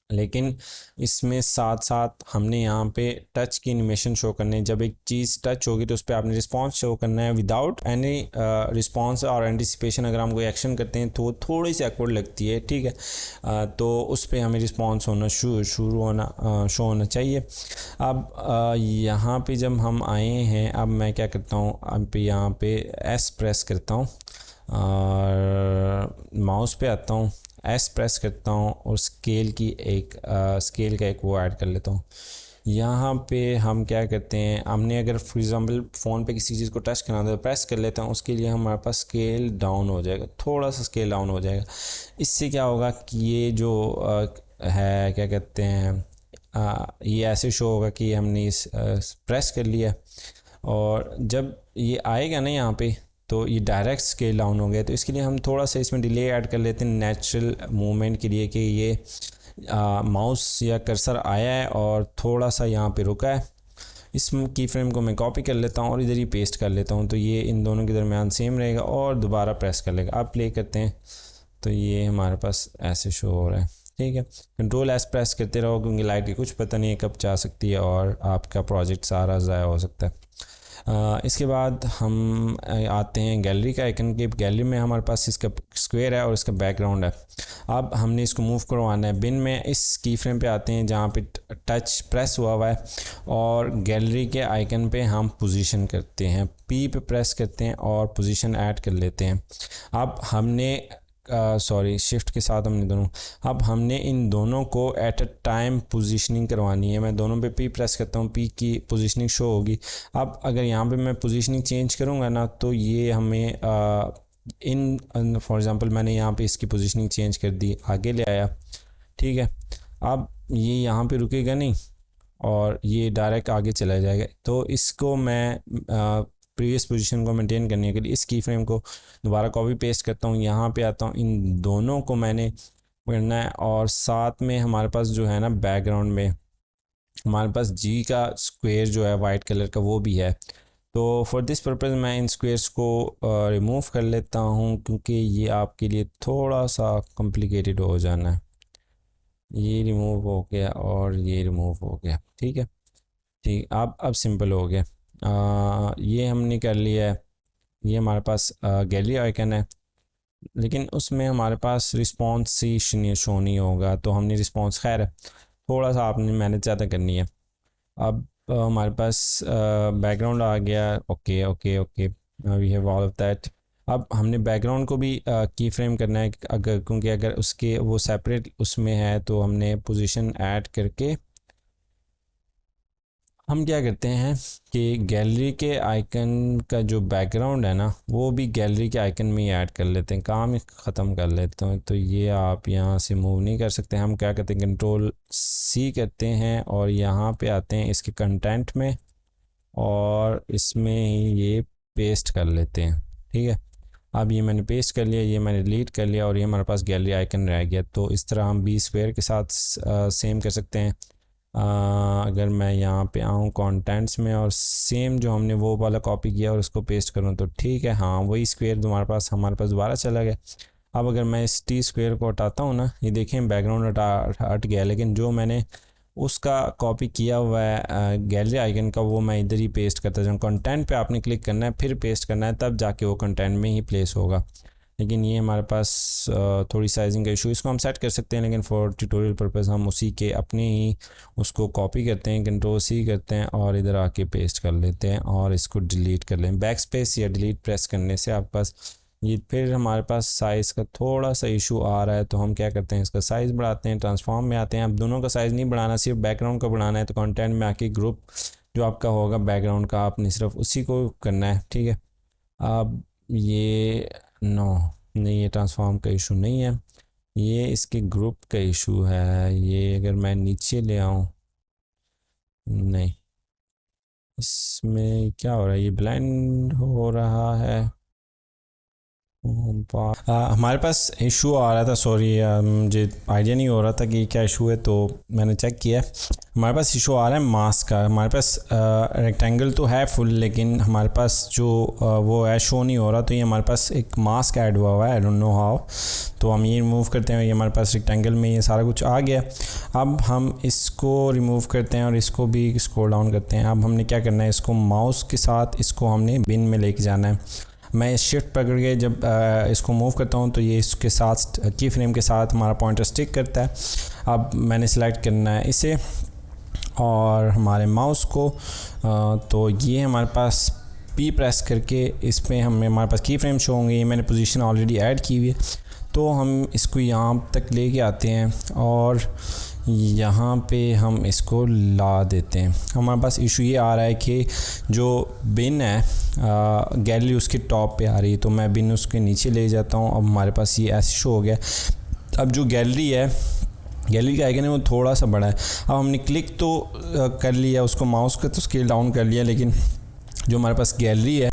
लेकिन इसमें साथ साथ हमने यहाँ पे टच की एनिमेशन शो करने। जब एक चीज़ टच होगी तो उस पर आपने रिस्पांस शो करना है विदाउट एनी रिस्पांस और एंटिसिपेशन। अगर हम कोई एक्शन करते हैं तो थोड़ी सी एक्वर्ड लगती है, ठीक है, तो उस पर हमें रिस्पांस होना शुरू होना शो होना चाहिए। अब यहाँ पे जब हम आए हैं, अब मैं क्या करता हूँ, अब यहाँ पे एस प्रेस करता हूँ और माउस पे आता हूँ, एस प्रेस करता हूँ और स्केल का एक वो ऐड कर लेता हूँ। यहाँ पे हम क्या करते हैं, हमने अगर फॉर एग्ज़ाम्पल फ़ोन पे किसी चीज़ को टच करना तो प्रेस कर लेता हूँ, उसके लिए हमारे पास स्केल डाउन हो जाएगा, थोड़ा सा स्केल डाउन हो जाएगा। इससे क्या होगा कि ये जो है क्या कहते हैं, ये ऐसे शो होगा कि हमने इस प्रेस कर लिया, और जब ये आएगा ना यहाँ पे तो ये डायरेक्ट स्केल डाउन हो गया। तो इसके लिए हम थोड़ा सा इसमें डिले ऐड कर लेते हैं नेचुरल मूवमेंट के लिए, कि ये माउस या कर्सर आया है और थोड़ा सा यहाँ पे रुका है। इस की फ्रेम को मैं कॉपी कर लेता हूँ और इधर ही पेस्ट कर लेता हूँ, तो ये इन दोनों के दरमियान सेम रहेगा और दोबारा प्रेस कर लेगा। अब प्ले करते हैं तो ये हमारे पास ऐसे शो हो रहा है, ठीक है। कंट्रोल एस प्रेस करते रहो, क्योंकि लाइट की कुछ पता नहीं है कब जा सकती है और आपका प्रोजेक्ट सारा ज़ाया हो सकता है। इसके बाद हम आते हैं गैलरी का आइकन के। गैलरी में हमारे पास इसका स्क्वायर है और इसका बैकग्राउंड है। अब हमने इसको मूव करवाना है बिन में। इस की फ्रेम पे आते हैं जहाँ पे टच प्रेस हुआ है, और गैलरी के आइकन पे हम पोजीशन करते हैं, पी पे प्रेस करते हैं और पोजीशन ऐड कर लेते हैं। अब हमने शिफ्ट के साथ हमने दोनों, अब हमने इन दोनों को एट अ टाइम पोजीशनिंग करवानी है। मैं दोनों पे पी प्रेस करता हूँ, पी की पोजीशनिंग शो होगी। अब अगर यहाँ पे मैं पोजीशनिंग चेंज करूँगा ना, तो ये हमें फॉर एग्ज़ाम्पल मैंने यहाँ पे इसकी पोजीशनिंग चेंज कर दी, आगे ले आया, ठीक है। अब ये यहाँ पे रुकेगा नहीं और ये डायरेक्ट आगे चला जाएगा। तो इसको मैं प्रीवियस पोजीशन को मेंटेन करने के लिए इस की फ्रेम को दोबारा कॉपी पेस्ट करता हूँ, यहाँ पे आता हूँ, इन दोनों को मैंने करना है। और साथ में हमारे पास जो है ना, बैकग्राउंड में हमारे पास जी का स्क्वायर जो है वाइट कलर का, वो भी है। तो फॉर दिस पर्पज़ मैं इन स्क्वेयर्स को रिमूव कर लेता हूँ, क्योंकि ये आपके लिए थोड़ा सा कॉम्प्लिकेटेड हो जाना है। ये रिमूव हो गया और ये रिमूव हो गया, ठीक है, ठीक। अब सिंपल हो गया। ये हमने कर लिया है। ये हमारे पास गैलरी आइकन है, लेकिन उसमें हमारे पास रिस्पॉन्स ही शो नहीं होगा, तो हमने रिस्पॉन्स, खैर थोड़ा सा आपने मेहनत ज़्यादा करनी है। अब हमारे पास बैकग्राउंड आ गया, okay okay okay, we have all of that. अब हमने बैकग्राउंड को भी की फ्रेम करना है, अगर क्योंकि अगर उसके वो सेपरेट उसमें है, तो हमने पोजीशन ऐड करके हम क्या करते हैं कि गैलरी के आइकन का जो बैकग्राउंड है ना, वो भी गैलरी के आइकन में ही ऐड कर लेते हैं, काम ही ख़त्म कर लेते हैं। तो ये आप यहाँ से मूव नहीं कर सकते। हम क्या करते हैं, कंट्रोल सी करते हैं और यहाँ पे आते हैं इसके कंटेंट में, और इसमें ही ये पेस्ट कर लेते हैं, ठीक है। अब ये मैंने पेस्ट कर लिया, ये मैंने डिलीट कर लिया, और ये हमारे पास गैलरी आइकन रह गया। तो इस तरह हम बी स्क्वायर के साथ सेम कर सकते हैं। अगर मैं यहाँ पे आऊँ कंटेंट्स में और सेम जो हमने वो वाला कॉपी किया और उसको पेस्ट करूँ, तो ठीक है, हाँ वही स्क्वायर हमारे पास दोबारा चला गया। अब अगर मैं इस टी स्क्वायर को हटाता हूँ ना, ये देखें बैकग्राउंड हट गया, लेकिन जो मैंने उसका कॉपी किया हुआ है गैलरी आइकन का, वो मैं इधर ही पेस्ट करता जाऊँ। कंटेंट पे आपने क्लिक करना है, फिर पेस्ट करना है, तब जाके वो कंटेंट में ही प्लेस होगा। लेकिन ये हमारे पास थोड़ी साइजिंग का इशू, इसको हम सेट कर सकते हैं, लेकिन फॉर ट्यूटोरियल पर्पज़ हम उसी के अपने ही उसको कॉपी करते हैं, कंट्रोल सी करते हैं और इधर आके पेस्ट कर लेते हैं और इसको डिलीट कर लें। बैक स्पेस या डिलीट प्रेस करने से आपके पास ये, फिर हमारे पास साइज़ का थोड़ा सा इशू आ रहा है, तो हम क्या करते हैं, इसका साइज़ बढ़ाते हैं, ट्रांसफॉर्म में आते हैं। अब दोनों का साइज़ नहीं बढ़ाना, सिर्फ बैकग्राउंड का बढ़ाना है, तो कंटेंट में आके ग्रुप जो आपका होगा बैकग्राउंड का, आपने सिर्फ उसी को करना है, ठीक है। अब ये नहीं, ये ट्रांसफॉर्म का इशू नहीं है। ये इसके ग्रुप का इशू है। ये अगर मैं नीचे ले आऊँ, नहीं, इसमें क्या हो रहा है, ये ब्लेंड हो रहा है। हमारे पास इशू आ रहा था, सॉरी मुझे आइडिया नहीं हो रहा था कि क्या इशू है, तो मैंने चेक किया। हमारे पास इशू आ रहा है मास्क का। हमारे पास रेक्टेंगल तो है फुल, लेकिन हमारे पास जो वो है शो नहीं हो रहा। तो ये हमारे पास एक मास्क ऐड हुआ है, आई डोंट नो हाउ। तो हम ये रिमूव करते हैं, ये हमारे पास रेक्टेंगल में ये सारा कुछ आ गया। अब हम इसको रिमूव करते हैं और इसको भी स्क्रॉल डाउन करते हैं। अब हमने क्या करना है, इसको माउस के साथ इसको हमने बिन में लेके जाना है। मैं शिफ्ट पकड़ के जब इसको मूव करता हूँ तो ये इसके साथ की फ्रेम के साथ हमारा पॉइंटर स्टिक करता है। अब मैंने सेलेक्ट करना है इसे और हमारे माउस को, तो ये हमारे पास पी प्रेस करके इस पर हमारे पास की फ्रेम शो होंगे। ये मैंने पोजीशन ऑलरेडी ऐड की हुई है, तो हम इसको यहाँ तक लेके आते हैं और यहाँ पे हम इसको ला देते हैं। हमारे पास इशू ये आ रहा है कि जो बिन है गैलरी उसके टॉप पे आ रही है, तो मैं बिन उसके नीचे ले जाता हूँ। अब हमारे पास ये ऐसे शो हो गया। अब जो गैलरी है, गैलरी का आइकन है वो थोड़ा सा बड़ा है। अब हमने क्लिक तो कर लिया, उसको माउस का तो स्केल डाउन कर लिया, लेकिन जो हमारे पास गैलरी है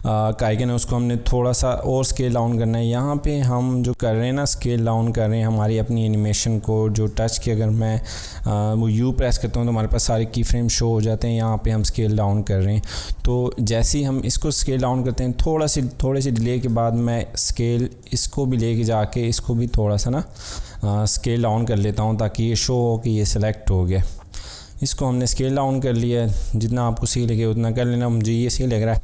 का आइकन है उसको हमने थोड़ा सा और स्केल डाउन करना है। यहाँ पे हम जो कर रहे हैं ना, स्केल डाउन कर रहे हैं हमारी अपनी एनिमेशन को। जो टच की अगर मैं वो यू प्रेस करता हूँ तो हमारे पास सारे की फ्रेम शो हो जाते हैं। यहाँ पे हम स्केल डाउन कर रहे हैं, तो जैसे ही हम इसको स्केल डाउन करते हैं थोड़े से डिले के बाद मैं स्केल इसको भी लेके जाके इसको भी थोड़ा सा ना स्केल डाउन कर लेता हूँ, ताकि ये शो हो कि ये सिलेक्ट हो गया। इसको हमने स्केल डाउन कर लिया है, जितना आपको सही लगे उतना कर लेना। मुझे ये सही लग रहा है।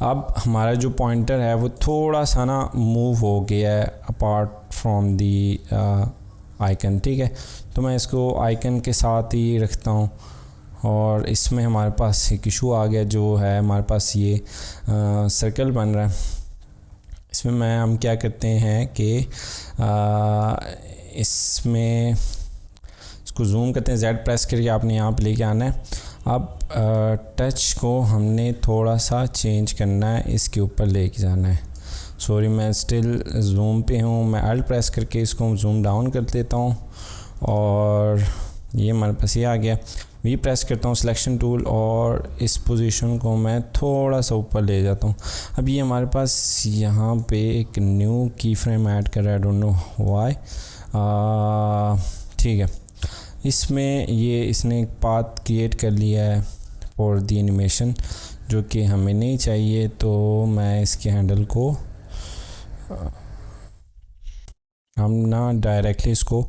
अब हमारा जो पॉइंटर है वो थोड़ा सा ना मूव हो गया है अपार्ट फ्रॉम दी आइकन, ठीक है। तो मैं इसको आइकन के साथ ही रखता हूँ और इसमें हमारे पास एक इशू आ गया, जो है हमारे पास ये सर्कल बन रहा है। इसमें हम क्या करते हैं कि इसमें इसको जूम करते हैं, जेड प्रेस करके आपने यहाँ पे लेके आना है। अब टच को हमने थोड़ा सा चेंज करना है, इसके ऊपर लेके जाना है। सॉरी मैं स्टिल जूम पे हूँ, मैं अल्ट प्रेस करके इसको जूम डाउन कर देता हूँ और ये हमारे पास ये आ गया। वी प्रेस करता हूँ सिलेक्शन टूल और इस पोजीशन को मैं थोड़ा सा ऊपर ले जाता हूँ। अब ये हमारे पास यहाँ पे एक न्यू की फ्रेम ऐड कर रहा है, आई डोंट नो व्हाई। ठीक है, इसमें ये इसने एक पाथ क्रिएट कर लिया है फॉर द एनिमेशन, जो कि हमें नहीं चाहिए। तो मैं इसके हैंडल को हम ना डायरेक्टली इसको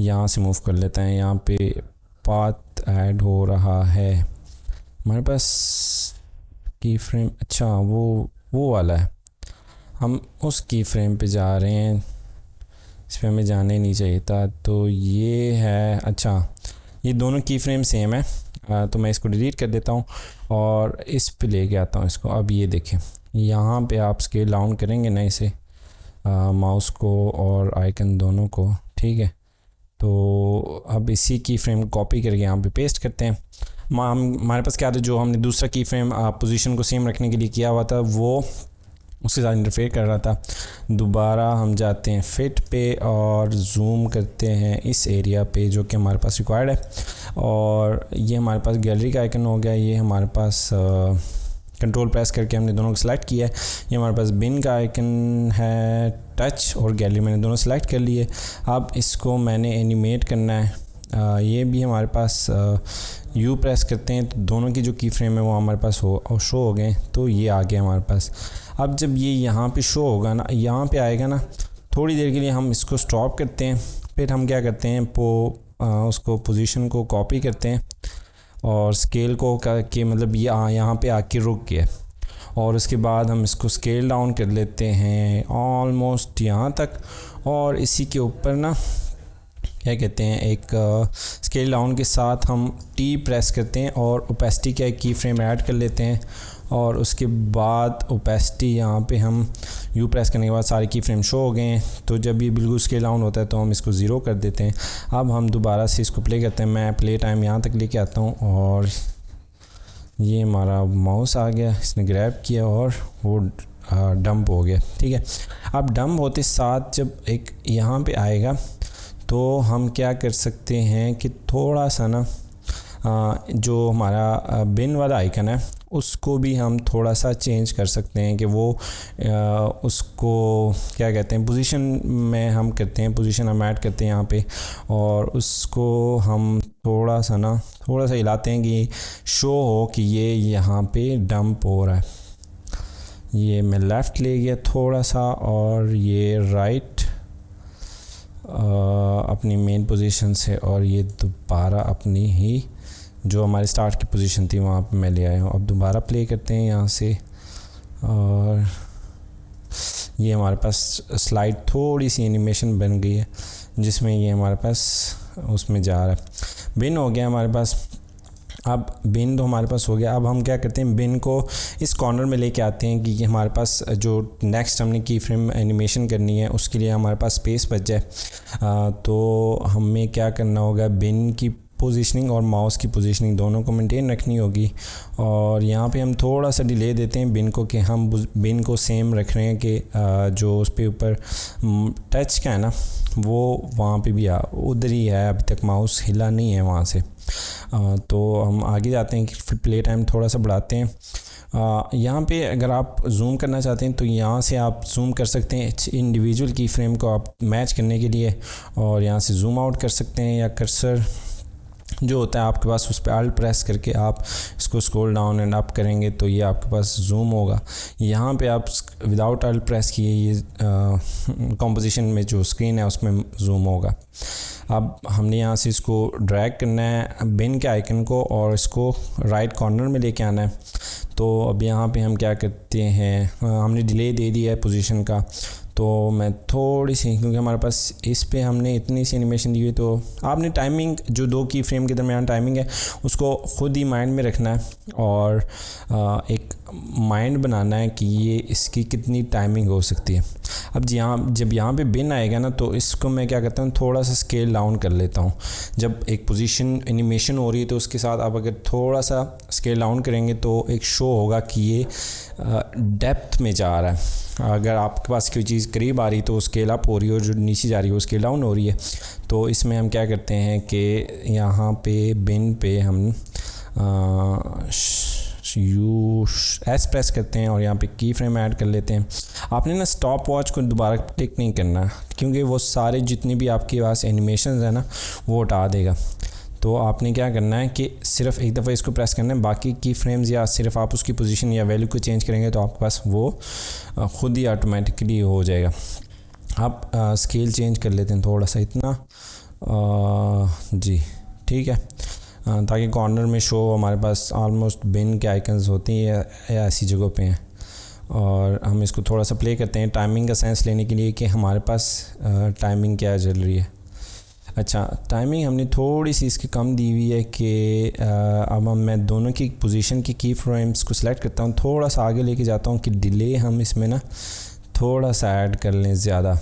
यहाँ से मूव कर लेते हैं। यहाँ पे पाथ ऐड हो रहा है हमारे पास की फ्रेम, अच्छा वो वाला है। हम उस की फ्रेम पे जा रहे हैं, इस पर हमें जाने नहीं चाहिए था। तो ये है, अच्छा ये दोनों की फ्रेम सेम है। तो मैं इसको डिलीट कर देता हूँ और इस पे लेके आता हूँ इसको। अब ये देखें, यहाँ पे आप स्केल डाउन करेंगे ना इसे, माउस को और आइकन दोनों को, ठीक है। तो अब इसी की फ्रेम कॉपी करके यहाँ पे पेस्ट करते हैं। हमारे पास क्या था, जो हमने दूसरा की फ्रेम पोजीशन को सेम रखने के लिए किया हुआ था वो उसके साथ इंटरफेयर कर रहा था। दोबारा हम जाते हैं फिट पे और जूम करते हैं इस एरिया पे जो कि हमारे पास रिक्वायर्ड है। और ये हमारे पास गैलरी का आइकन हो गया। ये हमारे पास कंट्रोल प्रेस करके हमने दोनों को सिलेक्ट किया है। ये हमारे पास बिन का आइकन है, टच और गैलरी मैंने दोनों सेलेक्ट कर लिए। अब इसको मैंने एनिमेट करना है। ये भी हमारे पास यू प्रेस करते हैं तो दोनों की जो की फ्रेम है वो हमारे पास शो हो गए। तो ये आ गया हमारे पास। अब जब ये यहाँ पे शो होगा ना, यहाँ पे आएगा ना, थोड़ी देर के लिए हम इसको स्टॉप करते हैं। फिर हम क्या करते हैं, उसको पोजीशन को कॉपी करते हैं और स्केल को करके, मतलब ये यहाँ पे आके रुक गया। और उसके बाद हम इसको स्केल डाउन कर लेते हैं ऑलमोस्ट यहाँ तक। और इसी के ऊपर ना क्या कहते हैं, एक स्केल डाउन के साथ हम टी प्रेस करते हैं और ओपेसिटी का एक की फ्रेम ऐड कर लेते हैं। और उसके बाद ओपेसिटी यहाँ पे हम यू प्रेस करने के बाद सारे की फ्रेम शो हो गए हैं। तो जब ये बिल्कुल स्केल डाउन होता है तो हम इसको ज़ीरो कर देते हैं। अब हम दोबारा से इसको प्ले करते हैं। मैं प्ले टाइम यहाँ तक लेके आता हूँ और ये हमारा माउस आ गया, इसने ग्रैब किया और वो डंप हो गया। ठीक है, अब डंप होते साथ जब एक यहाँ पे आएगा तो हम क्या कर सकते हैं कि थोड़ा सा ना जो हमारा बिन वाला आइकन है उसको भी हम थोड़ा सा चेंज कर सकते हैं कि वो उसको क्या कहते हैं पोजीशन में हम करते हैं, पोजीशन हम ऐड करते हैं यहाँ पे, और उसको हम थोड़ा सा हिलाते हैं कि शो हो कि ये यहाँ पे डंप हो रहा है। ये मैं लेफ़्ट ले गया थोड़ा सा और ये राइट अपनी मेन पोजीशन से, और ये दोबारा अपनी ही जो हमारी स्टार्ट की पोजीशन थी वहाँ पे मैं ले आया हूँ। अब दोबारा प्ले करते हैं यहाँ से, और ये हमारे पास स्लाइड थोड़ी सी एनिमेशन बन गई है जिसमें ये हमारे पास उसमें जा रहा है। बिन हो गया हमारे पास। अब बिन तो हमारे पास हो गया। अब हम क्या करते हैं, बिन को इस कॉर्नर में लेके आते हैं कि हमारे पास जो नेक्स्ट हमने की फ्रेम एनिमेशन करनी है उसके लिए हमारे पास स्पेस बच जाए। तो हमें क्या करना होगा, बिन की पोजीशनिंग और माउस की पोजीशनिंग दोनों को मेंटेन रखनी होगी, और यहाँ पे हम थोड़ा सा डिले देते हैं बिन को कि हम बिन को सेम रख रहे हैं कि जो उस पे ऊपर टच का है ना वो वहाँ पे भी उधर ही है, अभी तक माउस हिला नहीं है वहाँ से। तो हम आगे जाते हैं कि फिर प्ले टाइम थोड़ा सा बढ़ाते हैं। यहाँ पे अगर आप जूम करना चाहते हैं तो यहाँ से आप जूम कर सकते हैं इंडिविजुअल की फ्रेम को आप मैच करने के लिए, और यहाँ से जूम आउट कर सकते हैं, या कर्सर जो होता है आपके पास उस पर अल्ट प्रेस करके आप इसको स्क्रॉल डाउन एंड अप करेंगे तो ये आपके पास जूम होगा। यहाँ पे आप विदाउट अल्ट प्रेस किए ये कंपोजिशन में जो स्क्रीन है उसमें जूम होगा। अब हमने यहाँ से इसको ड्रैग करना है बिन के आइकन को और इसको राइट कॉर्नर में लेके आना है। तो अब यहाँ पे हम क्या करते हैं, हमने डिले दे दिया है पोजीशन का, तो मैं थोड़ी सी, क्योंकि हमारे पास इस पे हमने इतनी सी एनिमेशन दी हुई, तो आपने टाइमिंग जो दो की फ्रेम के दरमियान टाइमिंग है उसको ख़ुद ही माइंड में रखना है, और एक माइंड बनाना है कि ये इसकी कितनी टाइमिंग हो सकती है। अब जब यहाँ पे बिन आएगा ना तो इसको मैं क्या करता हूँ, थोड़ा सा स्केल डाउन कर लेता हूँ। जब एक पोजीशन एनिमेशन हो रही है तो उसके साथ आप अगर थोड़ा सा स्केल डाउन करेंगे तो एक शो होगा कि ये डेप्थ में जा रहा है। अगर आपके पास कोई चीज़ करीब आ रही तो स्केल अप हो रही है, और जो नीचे जा रही है वो स्केल डाउन हो रही है। तो इसमें हम क्या करते हैं कि यहाँ पे बिन पे हम एस प्रेस करते हैं और यहाँ पे की फ्रेम ऐड कर लेते हैं। आपने ना स्टॉप वॉच को दोबारा क्लिक नहीं करना, क्योंकि वो सारे जितने भी आपके पास एनिमेशन है ना वो हटा देगा। तो आपने क्या करना है कि सिर्फ एक दफ़ा इसको प्रेस करना है, बाकी की फ्रेम्स या सिर्फ आप उसकी पोजीशन या वैल्यू को चेंज करेंगे तो आपके पास वो ख़ुद ही ऑटोमेटिकली हो जाएगा। आप स्केल चेंज कर लेते हैं थोड़ा सा इतना, जी ठीक है, ताकि कॉर्नर में शो हमारे पास ऑलमोस्ट बिन के आइकन्स होती हैं या ऐसी जगहों पे हैं। और हम इसको थोड़ा सा प्ले करते हैं टाइमिंग का सेंस लेने के लिए कि हमारे पास टाइमिंग क्या चल रही है। अच्छा, टाइमिंग हमने थोड़ी सी इसकी कम दी हुई है कि अब मैं दोनों की पोजीशन की की फ्रेम्स को सिलेक्ट करता हूँ, थोड़ा सा आगे लेके जाता हूँ कि डिले हम इसमें ना थोड़ा सा ऐड कर लें ज़्यादा।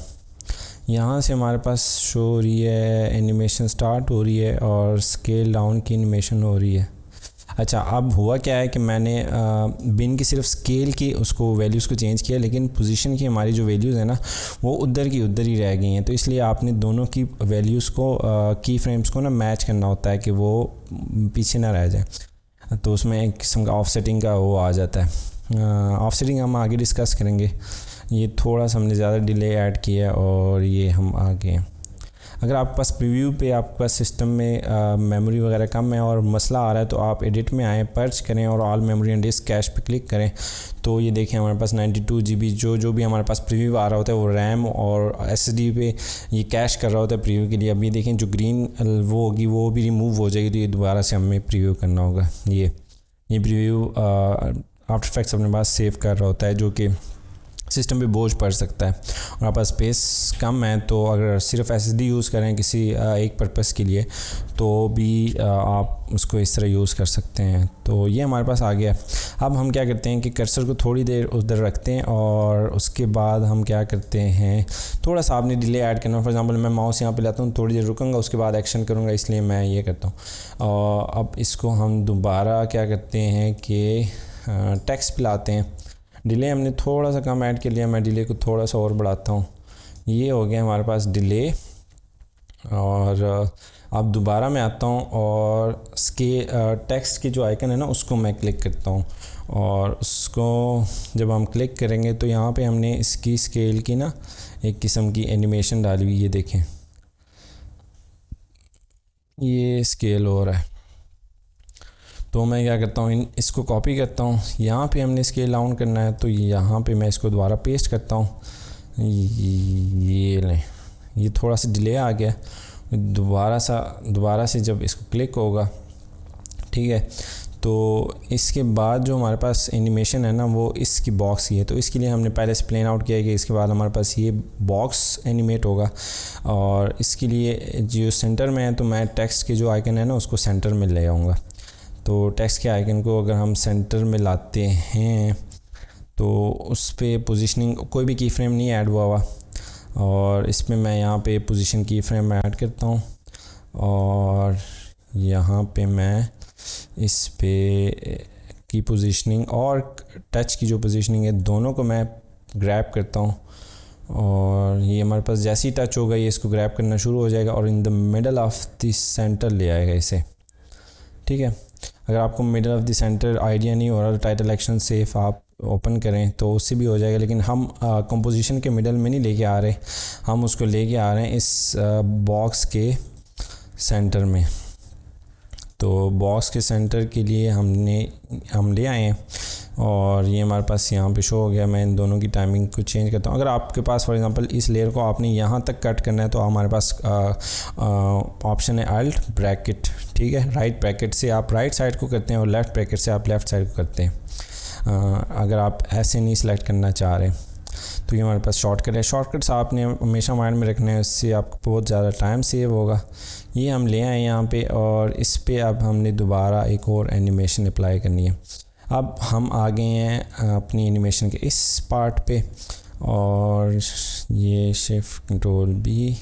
यहाँ से हमारे पास शो हो रही है, एनिमेशन स्टार्ट हो रही है और स्केल डाउन की एनिमेशन हो रही है। अच्छा, अब हुआ क्या है कि मैंने बिन की सिर्फ स्केल की उसको वैल्यूज़ को चेंज किया, लेकिन पोजीशन की हमारी जो वैल्यूज़ है ना वो उधर की उधर ही रह गई हैं। तो इसलिए आपने दोनों की वैल्यूज़ को की फ्रेम्स को ना मैच करना होता है कि वो पीछे ना रह जाए। तो उसमें एक किस्म का ऑफसेटिंग का वो आ जाता है। ऑफसेटिंग हम आगे डिस्कस करेंगे। ये थोड़ा सा हमने ज़्यादा डिले ऐड किया और ये हम आगे हैं। अगर आपके पास प्रीव्यू पे आपके पास सिस्टम में मेमोरी वगैरह कम है और मसला आ रहा है तो आप एडिट में आएँ, पर्च करें और all memory and disk cache पे क्लिक करें। तो ये देखें हमारे पास 92 GB जो भी हमारे पास प्रीव्यू आ रहा होता है वो रैम और SSD पे ये कैश कर रहा होता है प्रीव्यू के लिए। अभी देखें जो ग्रीन वो होगी वो भी रिमूव हो जाएगी, तो ये दोबारा से हमें प्रीव्यू करना होगा। ये प्रीव्यू आफ्टर इफेक्ट्स अपने पास सेव कर रहा होता है, जो कि सिस्टम पे बोझ पड़ सकता है। और आपके पास स्पेस कम है तो अगर सिर्फ SSD यूज़ करें किसी एक पर्पस के लिए तो भी आप उसको इस तरह यूज़ कर सकते हैं। तो ये हमारे पास आ गया। अब हम क्या करते हैं कि कर्सर को थोड़ी देर उधर रखते हैं और उसके बाद हम क्या करते हैं, थोड़ा सा आपने डिले ऐड करना। फॉर एग्जांपल मैं माउस यहाँ पे लाता हूँ, थोड़ी देर रुकूंगा उसके बाद एक्शन करूँगा, इसलिए मैं ये करता हूँ। और अब इसको हम दोबारा क्या करते हैं कि टेक्स्ट पे लाते हैं। डिले हमने थोड़ा सा कम ऐड कर लिया, मैं डिले को थोड़ा सा और बढ़ाता हूँ। ये हो गया हमारे पास डिले। और अब दोबारा मैं आता हूँ और टेक्स्ट की जो आइकन है ना उसको मैं क्लिक करता हूँ, और उसको जब हम क्लिक करेंगे तो यहाँ पे हमने इसकी स्केल की ना एक किस्म की एनिमेशन डाली हुई, ये देखें ये स्केल हो रहा है। तो मैं क्या करता हूँ, इसको कॉपी करता हूँ, यहाँ पे हमने स्केल डाउन करना है तो यहाँ पे मैं इसको दोबारा पेस्ट करता हूँ। ये लें, ये थोड़ा सा डिले आ गया, दोबारा से जब इसको क्लिक होगा, ठीक है, तो इसके बाद जो हमारे पास एनिमेशन है ना वो इसकी बॉक्स की है। तो इसके लिए हमने पहले से प्लेन आउट किया है कि इसके बाद हमारे पास ये बॉक्स एनिमेट होगा, और इसके लिए जो सेंटर में है तो मैं टेक्स्ट के जो आइकन है ना उसको सेंटर में ले आऊँगा। तो टेक्स्ट के आइकन को अगर हम सेंटर में लाते हैं तो उस पर पोजीशनिंग कोई भी की फ्रेम नहीं ऐड हुआ, और इसमें मैं यहाँ पे पोजीशन की फ्रेम ऐड करता हूँ, और यहाँ पे मैं इस पे की पोजीशनिंग और टच की जो पोजीशनिंग है दोनों को मैं ग्रैब करता हूँ, और ये हमारे पास जैसे ही टच होगा ये इसको ग्रैब करना शुरू हो जाएगा और in the middle of the centre ले आएगा इसे, ठीक है। अगर आपको middle of the centre idea नहीं हो रहा तो टाइटल एक्शन सेफ आप ओपन करें तो उससे भी हो जाएगा, लेकिन हम कंपोजिशन के मिडल में नहीं लेके आ रहे, हम उसको लेके आ रहे हैं इस बॉक्स के सेंटर में। तो बॉक्स के सेंटर के लिए हम ले आए हैं, और ये हमारे पास यहाँ पे शो हो गया। मैं इन दोनों की टाइमिंग को चेंज करता हूँ। अगर आपके पास फॉर एग्जांपल इस लेयर को आपने यहाँ तक कट करना है तो हमारे पास ऑप्शन है अल्ट ब्रैकेट, ठीक है। राइट ब्रैकेट से आप राइट साइड को करते हैं और लेफ़्ट ब्रैकेट से आप लेफ़्ट साइड को करते हैं। अगर आप ऐसे नहीं सिलेक्ट करना चाह रहे तो ये हमारे पास शॉर्टकट है। शॉर्टकट्स आपने हमेशा माइंड में रखने हैं, उससे आपको बहुत ज़्यादा टाइम सेव होगा। ये हम ले आए यहाँ पे, और इस पे अब हमने दोबारा एक और एनिमेशन अप्लाई करनी है। अब हम आ गए हैं अपनी एनिमेशन के इस पार्ट पे, और ये shift control B,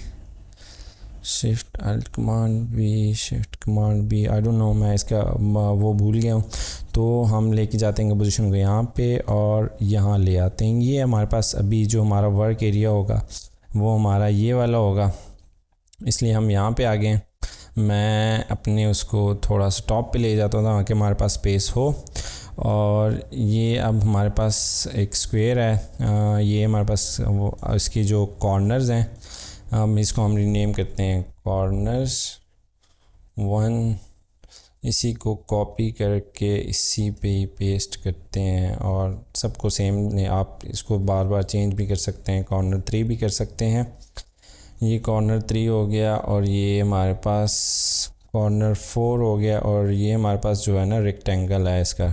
shift alt command B, shift command B, I don't know, मैं इसका वो भूल गया हूँ। तो हम लेके जाते हैं पोजीशन को यहाँ पे और यहाँ ले आते हैं। ये हमारे पास अभी जो हमारा वर्क एरिया होगा वो हमारा ये वाला होगा, इसलिए हम यहाँ पे आ गए। मैं अपने उसको थोड़ा सा टॉप पे ले जाता था ताकि हमारे पास स्पेस हो, और ये अब हमारे पास एक स्क्वायर है। ये हमारे पास वो इसकी जो कॉर्नर्स हैं, हम इसको हम रीनेम करते हैं कॉर्नर्स 1। इसी को कॉपी करके इसी पे ही पेस्ट करते हैं, और सबको सेम, आप इसको बार बार चेंज भी कर सकते हैं, कॉर्नर 3 भी कर सकते हैं। ये कॉर्नर 3 हो गया, और ये हमारे पास कॉर्नर 4 हो गया, और ये हमारे पास जो है ना रेक्टेंगल है इसका।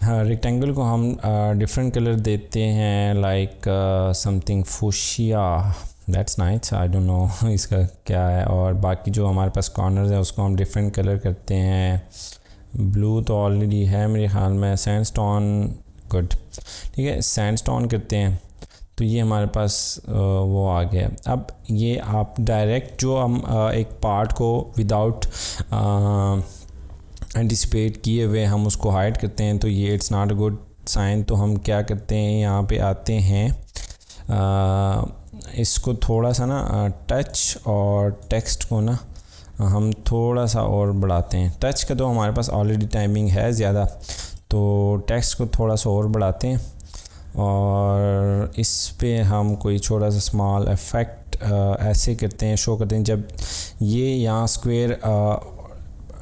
हाँ, रेक्टेंगल को हम डिफरेंट कलर देते हैं, like something fuchsia, that's nice, I don't no इसका क्या है। और बाकी जो हमारे पास कॉर्नर्स है उसको हम डिफरेंट कलर करते हैं। ब्लू तो ऑलरेडी है मेरे ख्याल में, सैंडस्टोन, गुड, ठीक है, सैंडस्टोन करते हैं। तो ये हमारे पास वो आ गया। अब ये आप डायरेक्ट जो हम एक पार्ट को विदाउट एंटिसिपेट किए हुए हम उसको हाइड करते हैं, तो ये it's not a good sign. तो हम क्या करते हैं, यहाँ पे आते हैं, इसको थोड़ा सा ना टच और टेक्स्ट को ना हम थोड़ा सा और बढ़ाते हैं। टच का तो हमारे पास ऑलरेडी टाइमिंग है ज़्यादा, तो टेक्स्ट को थोड़ा सा और बढ़ाते हैं, और इस पे हम कोई छोटा सा स्मॉल इफेक्ट ऐसे करते हैं, शो करते हैं। जब ये यहाँ स्क्वायर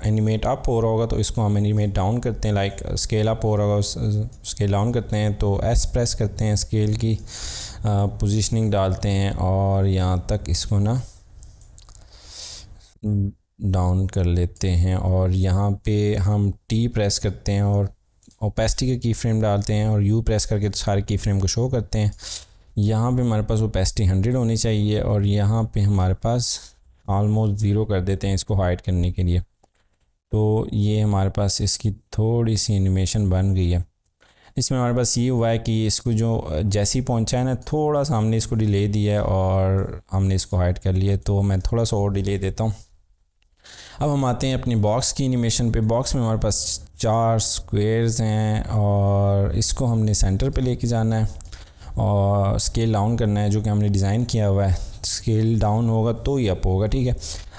एनिमेट अप हो रहा होगा तो इसको हम एनिमेट डाउन करते हैं, लाइक स्केल अप हो रहा होगा स्केल डाउन करते हैं, तो एस प्रेस करते हैं, स्केल की पोजीशनिंग डालते हैं, और यहाँ तक इसको ना डाउन कर लेते हैं, और यहाँ पे हम टी प्रेस करते हैं और ओपेसिटी का की फ्रेम डालते हैं, और यू प्रेस करके तो सारे की फ्रेम को शो करते हैं। यहाँ पे हमारे पास ओपेसिटी 100 होनी चाहिए, और यहाँ पे हमारे पास ऑलमोस्ट 0 कर देते हैं इसको हाइड करने के लिए। तो ये हमारे पास इसकी थोड़ी सी एनिमेशन बन गई है। इसमें हमारे पास ये हुआ है कि इसको जो जैसे ही पहुंचा है ना, थोड़ा सा हमने इसको डिले दिया है और हमने इसको हाइड कर लिया, तो मैं थोड़ा सा और डिले देता हूँ। अब हम आते हैं अपनी बॉक्स की एनिमेशन पे। बॉक्स में हमारे पास 4 स्क्वेयर्स हैं और इसको हमने सेंटर पे लेके जाना है और स्केल डाउन करना है, जो कि हमने डिज़ाइन किया हुआ है। स्केल डाउन होगा तो ही अप होगा, ठीक है।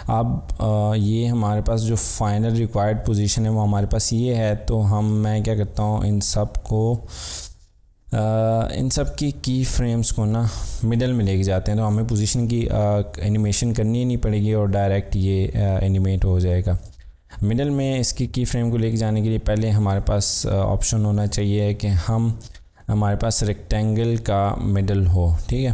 अब ये हमारे पास जो फाइनल रिक्वायर्ड पोजीशन है वो हमारे पास ये है। तो मैं क्या करता हूँ, इन सब की फ्रेम्स को ना मिडल में लेके जाते हैं, तो हमें पोजीशन की एनिमेशन करनी ही नहीं पड़ेगी और डायरेक्ट ये एनिमेट हो जाएगा। मिडल में इसकी की फ्रेम को लेके जाने के लिए पहले हमारे पास ऑप्शन होना चाहिए कि हमारे पास रेक्टेंगल का मिडल हो, ठीक है।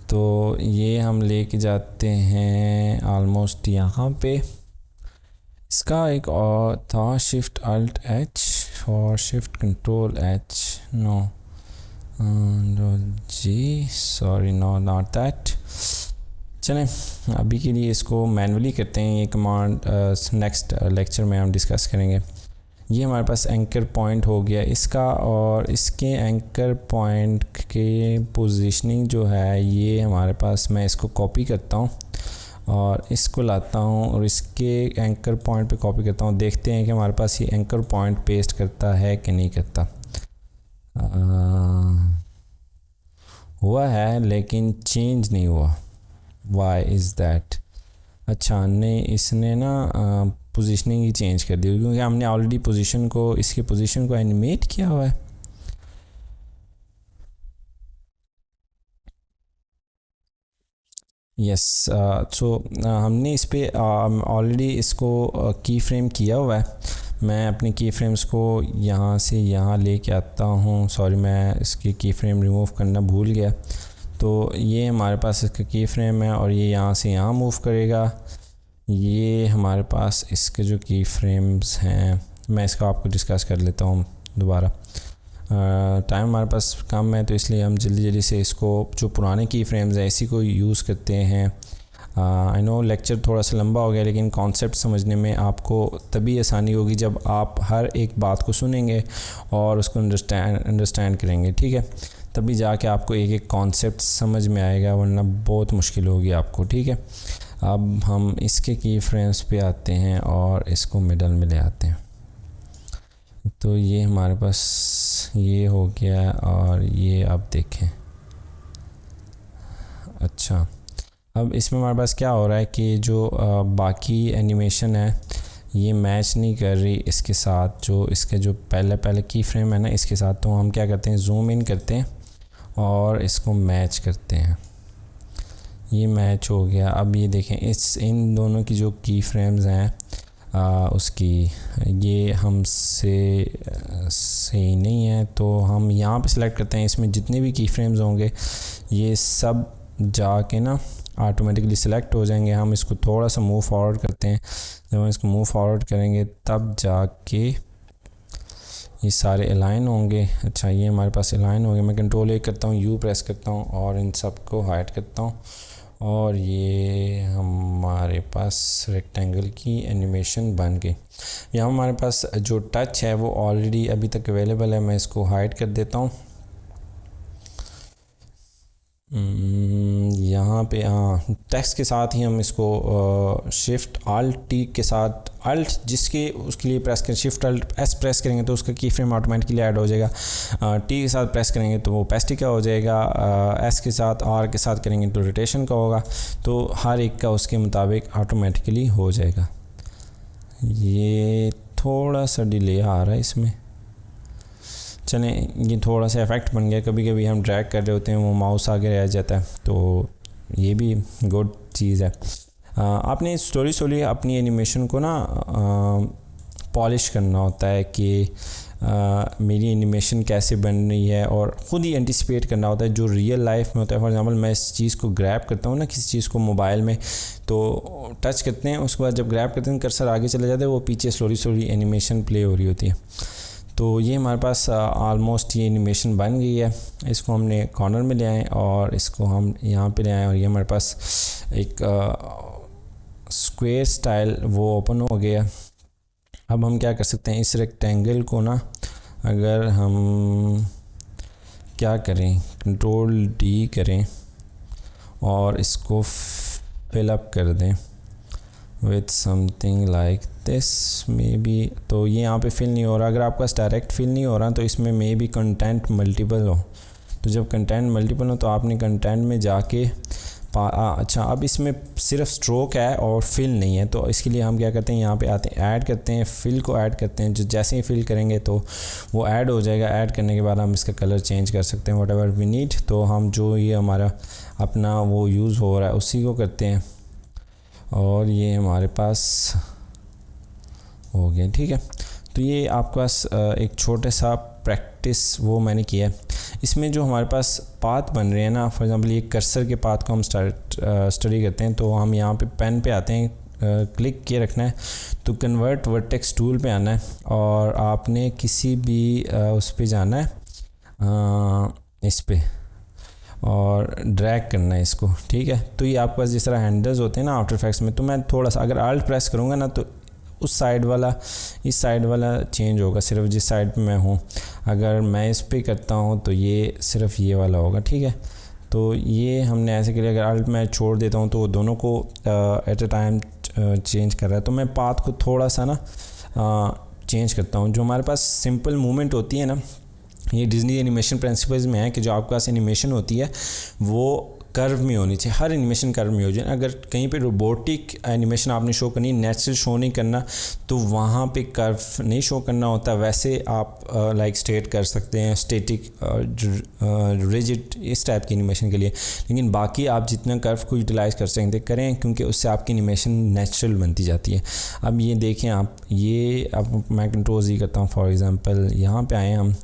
तो ये हम लेके जाते हैं ऑलमोस्ट यहाँ पे। इसका एक और था शिफ्ट अल्ट एच और शिफ्ट कंट्रोल एच, नो जी सॉरी, नो नॉट दैट। चलें अभी के लिए इसको मैनुअली करते हैं, ये कमांड नेक्स्ट लेक्चर में हम डिस्कस करेंगे। ये हमारे पास एंकर पॉइंट हो गया इसका, और इसके एंकर पॉइंट के पोजीशनिंग जो है ये हमारे पास, मैं इसको कॉपी करता हूँ और इसको लाता हूँ और इसके एंकर पॉइंट पे कॉपी करता हूँ। देखते हैं कि हमारे पास ये एंकर पॉइंट पेस्ट करता है कि नहीं करता। हुआ है लेकिन चेंज नहीं हुआ, वाई इज़ दैट। अच्छा नहीं, इसने ना पोजीशनिंग ही चेंज कर दी, क्योंकि हमने ऑलरेडी इसकी पोजीशन को एनिमेट किया हुआ है। यस, सो हमने इस पे ऑलरेडी इसको की फ्रेम किया हुआ है। मैं अपनी की फ्रेम्स को यहाँ से यहाँ लेके आता हूँ। सॉरी, मैं इसकी की फ्रेम रिमूव करना भूल गया। तो ये हमारे पास इसका की फ्रेम है और ये यहाँ से यहाँ मूव करेगा। ये हमारे पास इसके जो की फ्रेम्स हैं, मैं इसका आपको डिस्कस कर लेता हूँ दोबारा। टाइम हमारे पास कम है तो इसलिए हम जल्दी से इसको, जो पुराने की फ्रेम्स हैं इसी को यूज़ करते हैं। आई नो लेक्चर थोड़ा सा लंबा हो गया, लेकिन कॉन्सेप्ट समझने में आपको तभी आसानी होगी जब आप हर एक बात को सुनेंगे और उसको अंडरस्टैंड करेंगे, ठीक है। तभी जाके आपको एक एक कॉन्सेप्ट समझ में आएगा, वरना बहुत मुश्किल होगी आपको, ठीक है। अब हम इसके की फ्रेम्स पे आते हैं और इसको मिडल में ले आते हैं। तो ये हमारे पास ये हो गया और ये आप देखें। अच्छा, अब इसमें हमारे पास क्या हो रहा है कि जो बाकी एनिमेशन है ये मैच नहीं कर रही इसके साथ, जो इसके जो पहले की फ्रेम है ना इसके साथ। तो हम क्या करते हैं, जूम इन करते हैं और इसको मैच करते हैं। ये मैच हो गया। अब ये देखें, इन दोनों की जो की फ्रेम्स हैं उसकी ये हमसे सही नहीं है। तो हम यहाँ पे सिलेक्ट करते हैं, इसमें जितने भी की फ्रेम्स होंगे ये सब जाके ना ऑटोमेटिकली सिलेक्ट हो जाएंगे। हम इसको थोड़ा सा मूव फॉरवर्ड करते हैं। जब हम इसको मूव फॉरवर्ड करेंगे तब जाके ये सारे अलाइन होंगे। अच्छा, ये हमारे पास अलाइन होंगे। मैं कंट्रोल A करता हूँ, U प्रेस करता हूँ और इन सब को हाइड करता हूँ और ये हमारे पास रेक्टेंगल की एनिमेशन बन गई। यहाँ हमारे पास जो टच है वो ऑलरेडी अभी तक अवेलेबल है। मैं इसको हाइड कर देता हूँ। यहाँ पे हाँ, टेक्स्ट के साथ ही हम इसको शिफ्ट अल्ट टी के साथ, अल्ट जिसके उसके लिए प्रेस करें, शिफ्ट अल्ट एस प्रेस करेंगे तो उसका की फ्रेम ऑटोमेटिकली ऐड हो जाएगा। टी के साथ प्रेस करेंगे तो वो पेस्टिक का हो जाएगा। एस के साथ, आर के साथ करेंगे तो रोटेशन का होगा। तो हर एक का उसके मुताबिक ऑटोमेटिकली हो जाएगा। ये थोड़ा सा डिले आ रहा है इसमें। चलें, ये थोड़ा सा इफ़ेक्ट बन गया। कभी कभी हम ड्रैग कर रहे होते हैं, वो माउस आगे रह जाता है, तो ये भी गुड चीज़ है। आपने स्लोली अपनी एनिमेशन को ना पॉलिश करना होता है कि मेरी एनिमेशन कैसे बन रही है, और ख़ुद ही एंटिसिपेट करना होता है जो रियल लाइफ में होता है। फॉर एग्जांपल मैं इस चीज़ को ग्रैब करता हूँ ना, किसी चीज़ को मोबाइल में, तो टच करते हैं, उसके बाद जब ग्रैब करते हैं कर्सर आगे चला जाता है, वो पीछे स्लोली एनिमेशन प्ले हो रही होती है। तो ये हमारे पास ऑलमोस्ट ये एनिमेशन बन गई है। इसको हमने कॉर्नर में ले आए और इसको हम यहाँ पे ले आए और ये हमारे पास एक स्क्वायर स्टाइल वो ओपन हो गया। अब हम क्या कर सकते हैं, इस रेक्टेंगल को ना, अगर हम क्या करें, कंट्रोल D करें और इसको फिल अप कर दें। With something like this may be. तो ये यहाँ पे फिल नहीं हो रहा। अगर आपका डायरेक्ट फिल नहीं हो रहा तो इसमें मे बी कंटेंट मल्टीपल हो। तो जब कंटेंट मल्टीपल हो तो आपने कंटेंट में जाके अच्छा, अब इसमें सिर्फ स्ट्रोक है और फिल नहीं है, तो इसके लिए हम क्या करते हैं, यहाँ पे आते हैं, ऐड करते हैं, फिल को ऐड करते हैं। जो जैसे ही फिल करेंगे तो वो ऐड हो जाएगा। ऐड करने के बाद हम इसका कलर चेंज कर सकते हैं व्हाट एवर वी नीड। तो हम जो ये हमारा अपना वो यूज़ हो रहा है उसी को करते हैं और ये हमारे पास हो गया। ठीक है, तो ये आपके पास एक छोटा सा प्रैक्टिस वो मैंने किया है। इसमें जो हमारे पास पाथ बन रहे हैं ना, फॉर एग्जांपल ये कर्सर के पाथ को हम स्टडी करते हैं, तो हम यहाँ पे पेन पे आते हैं, क्लिक किए रखना है, तो कन्वर्ट वर्टेक्स टूल पे आना है और आपने किसी भी उस पे जाना है इस पे और ड्रैग करना है इसको। ठीक है, तो ये आपके पास जिस तरह हैंडल्स होते हैं ना आफ्टर इफेक्ट्स में, तो मैं थोड़ा सा अगर आल्ट प्रेस करूँगा ना तो उस साइड वाला इस साइड वाला चेंज होगा, सिर्फ जिस साइड पे मैं हूँ। अगर मैं इस पे करता हूँ तो ये सिर्फ ये वाला होगा। ठीक है, तो ये हमने ऐसे किया। अगर अल्ट मैं छोड़ देता हूँ तो वो दोनों को एट अ टाइम चेंज कर रहा है। तो मैं पाथ को थोड़ा सा ना चेंज करता हूँ। जो हमारे पास सिंपल मूवमेंट होती है ना, ये डिज्नी एनिमेशन प्रिंसिपल्स में है कि जो आपके पास एनिमेशन होती है वो कर्व में होनी चाहिए। हर एनिमेशन कर्व में हो जाए। अगर कहीं पे रोबोटिक एनिमेशन आपने शो करनी, नेचुरल शो नहीं करना, तो वहाँ पे कर्व नहीं शो करना होता। वैसे आप लाइक स्ट्रेट कर सकते हैं, स्टैटिक, रिजिड, इस टाइप की एनिमेशन के लिए। लेकिन बाकी आप जितना कर्व को यूटिलाइज़ कर सकते करें, क्योंकि उससे आपकी एनिमेशन नेचुरल बनती जाती है। अब ये देखें आप, ये अब मैं कंट्रोल Z करता हूँ फॉर एग्ज़ाम्पल, यहाँ पे आए हम,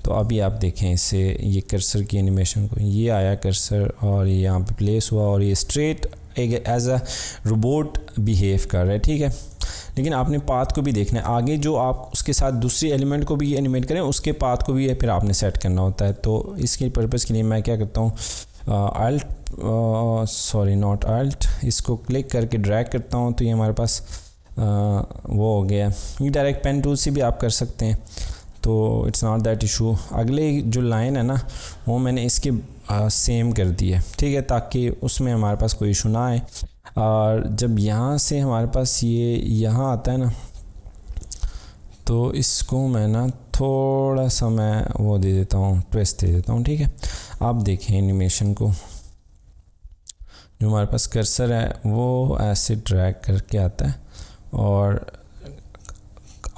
तो अभी आप देखें इससे ये कर्सर की एनिमेशन को, ये आया कर्सर और ये यहाँ पे प्लेस हुआ और ये स्ट्रेट एक एज अ रोबोट बिहेव कर रहा है। ठीक है, लेकिन आपने पाथ को भी देखना है। आगे जो आप उसके साथ दूसरी एलिमेंट को भी एनिमेट करें, उसके पाथ को भी फिर आपने सेट करना होता है। तो इसके पर्पज़ के लिए मैं क्या करता हूँ, नॉट अल्ट, इसको क्लिक करके ड्रैग करता हूँ, तो ये हमारे पास वो हो गया। ये डायरेक्ट पेन टूल से भी आप कर सकते हैं, तो इट्स नॉट दैट इशू। अगले जो लाइन है ना, वो मैंने इसके सेम कर दी है। ठीक है, ताकि उसमें हमारे पास कोई इशू ना आए। और जब यहाँ से हमारे पास ये यहाँ आता है ना, तो इसको मैं ना थोड़ा सा मैं वो दे देता हूँ, ट्विस्ट दे देता हूँ। ठीक है, आप देखें एनिमेशन को, जो हमारे पास कर्सर है वो ऐसे ड्रैग करके आता है और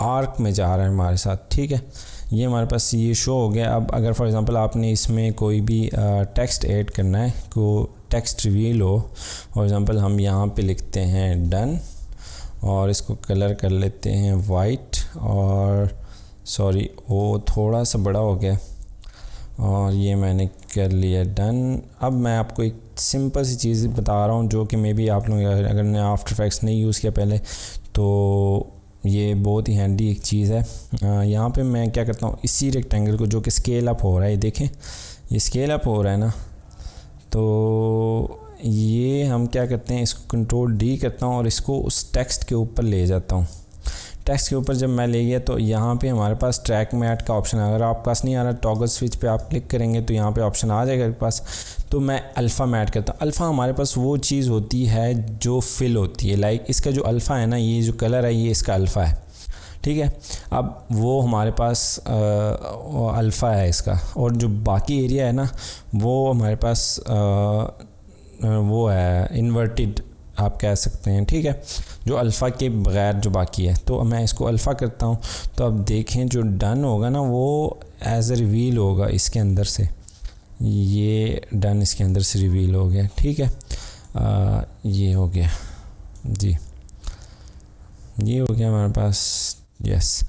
आर्क में जा रहा है हमारे साथ। ठीक है, ये हमारे पास ये शो हो गया। अब अगर फॉर एग्जांपल आपने इसमें कोई भी टेक्स्ट ऐड करना है, को टेक्स्ट रिवील हो, फॉर एग्जांपल हम यहाँ पे लिखते हैं डन और इसको कलर कर लेते हैं वाइट, और सॉरी वो थोड़ा सा बड़ा हो गया और ये मैंने कर लिया डन। अब मैं आपको एक सिंपल सी चीज़ बता रहा हूँ जो कि मे बी आप लोग अगर ने आफ्टर इफेक्ट्स नहीं यूज़ किया पहले, तो ये बहुत ही हैंडी एक चीज़ है। यहाँ पे मैं क्या करता हूँ, इसी रेक्टेंगल को जो कि स्केल अप हो रहा है, ये देखें ये स्केल अप हो रहा है ना, तो ये हम क्या करते हैं, इसको कंट्रोल D करता हूँ और इसको उस टेक्स्ट के ऊपर ले जाता हूँ। टेक्स्ट के ऊपर जब मैं ले गया तो यहाँ पे हमारे पास ट्रैक मैट का ऑप्शन है। अगर आपके पास नहीं आ रहा, टॉगल स्विच पे आप क्लिक करेंगे तो यहाँ पे ऑप्शन आ जाएगा आपके पास। तो मैं अल्फ़ा मैट करता हूँ। अल्फ़ा हमारे पास वो चीज़ होती है जो फिल होती है, लाइक इसका जो अल्फ़ा है ना, ये जो कलर है ये इसका अल्फ़ा है। ठीक है, अब वो हमारे पास अल्फ़ा है इसका, और जो बाकी एरिया है ना वो हमारे पास वो है इन्वर्टेड आप कह सकते हैं। ठीक है, जो अल्फ़ा के बग़ैर जो बाकी है, तो मैं इसको अल्फ़ा करता हूँ। तो अब देखें जो डन होगा ना वो एज ए रिवील होगा इसके अंदर से, ये डन इसके अंदर से रिवील हो गया। ठीक है, ये हो गया जी, ये हो गया हमारे पास। यस,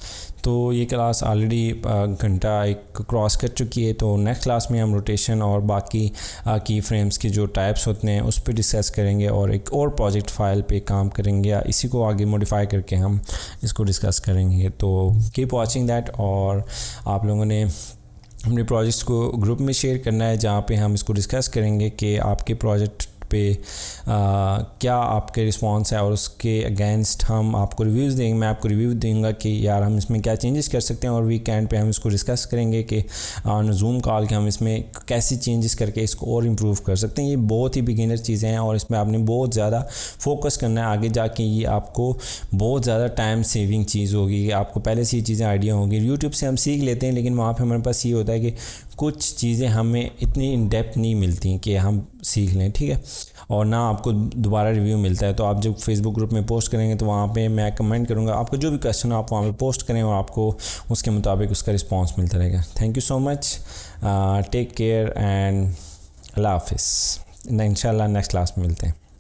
तो ये क्लास ऑलरेडी घंटा एक क्रॉस कर चुकी है। तो नेक्स्ट क्लास में हम रोटेशन और बाकी की फ्रेम्स के जो टाइप्स होते हैं उस पर डिस्कस करेंगे और एक और प्रोजेक्ट फाइल पे काम करेंगे, या इसी को आगे मॉडिफाई करके हम इसको डिस्कस करेंगे। तो कीप वाचिंग दैट, और आप लोगों ने अपने प्रोजेक्ट्स को ग्रुप में शेयर करना है जहाँ पे हम इसको डिस्कस करेंगे कि आपके प्रोजेक्ट पे क्या आपके रिस्पांस है और उसके अगेंस्ट हम आपको रिव्यूज़ देंगे। मैं आपको रिव्यू दूंगा कि यार हम इसमें क्या चेंजेस कर सकते हैं, और वीकेंड पे हम इसको डिस्कस करेंगे कि ऑन जूम कॉल के हम इसमें कैसे चेंजेस करके इसको और इम्प्रूव कर सकते हैं। ये बहुत ही बिगिनर चीज़ें हैं और इसमें आपने बहुत ज़्यादा फोकस करना है। आगे जाके ये आपको बहुत ज़्यादा टाइम सेविंग चीज़ होगी, आपको पहले से ये चीज़ें आइडिया होगी। यूट्यूब से हम सीख लेते हैं, लेकिन वहाँ पे हमारे पास ये होता है कि कुछ चीज़ें हमें इतनी इन डेप्थ नहीं मिलती कि हम सीख लें, ठीक है, और ना आपको दोबारा रिव्यू मिलता है। तो आप जब फेसबुक ग्रुप में पोस्ट करेंगे तो वहाँ पे मैं कमेंट करूँगा, आपको जो भी क्वेश्चन हो आप वहाँ पे पोस्ट करें और आपको उसके मुताबिक उसका रिस्पांस मिलता रहेगा। Thank you so much, take care and अल्लाह हाफिज़। इंशाल्लाह नेक्स्ट क्लास में मिलते हैं।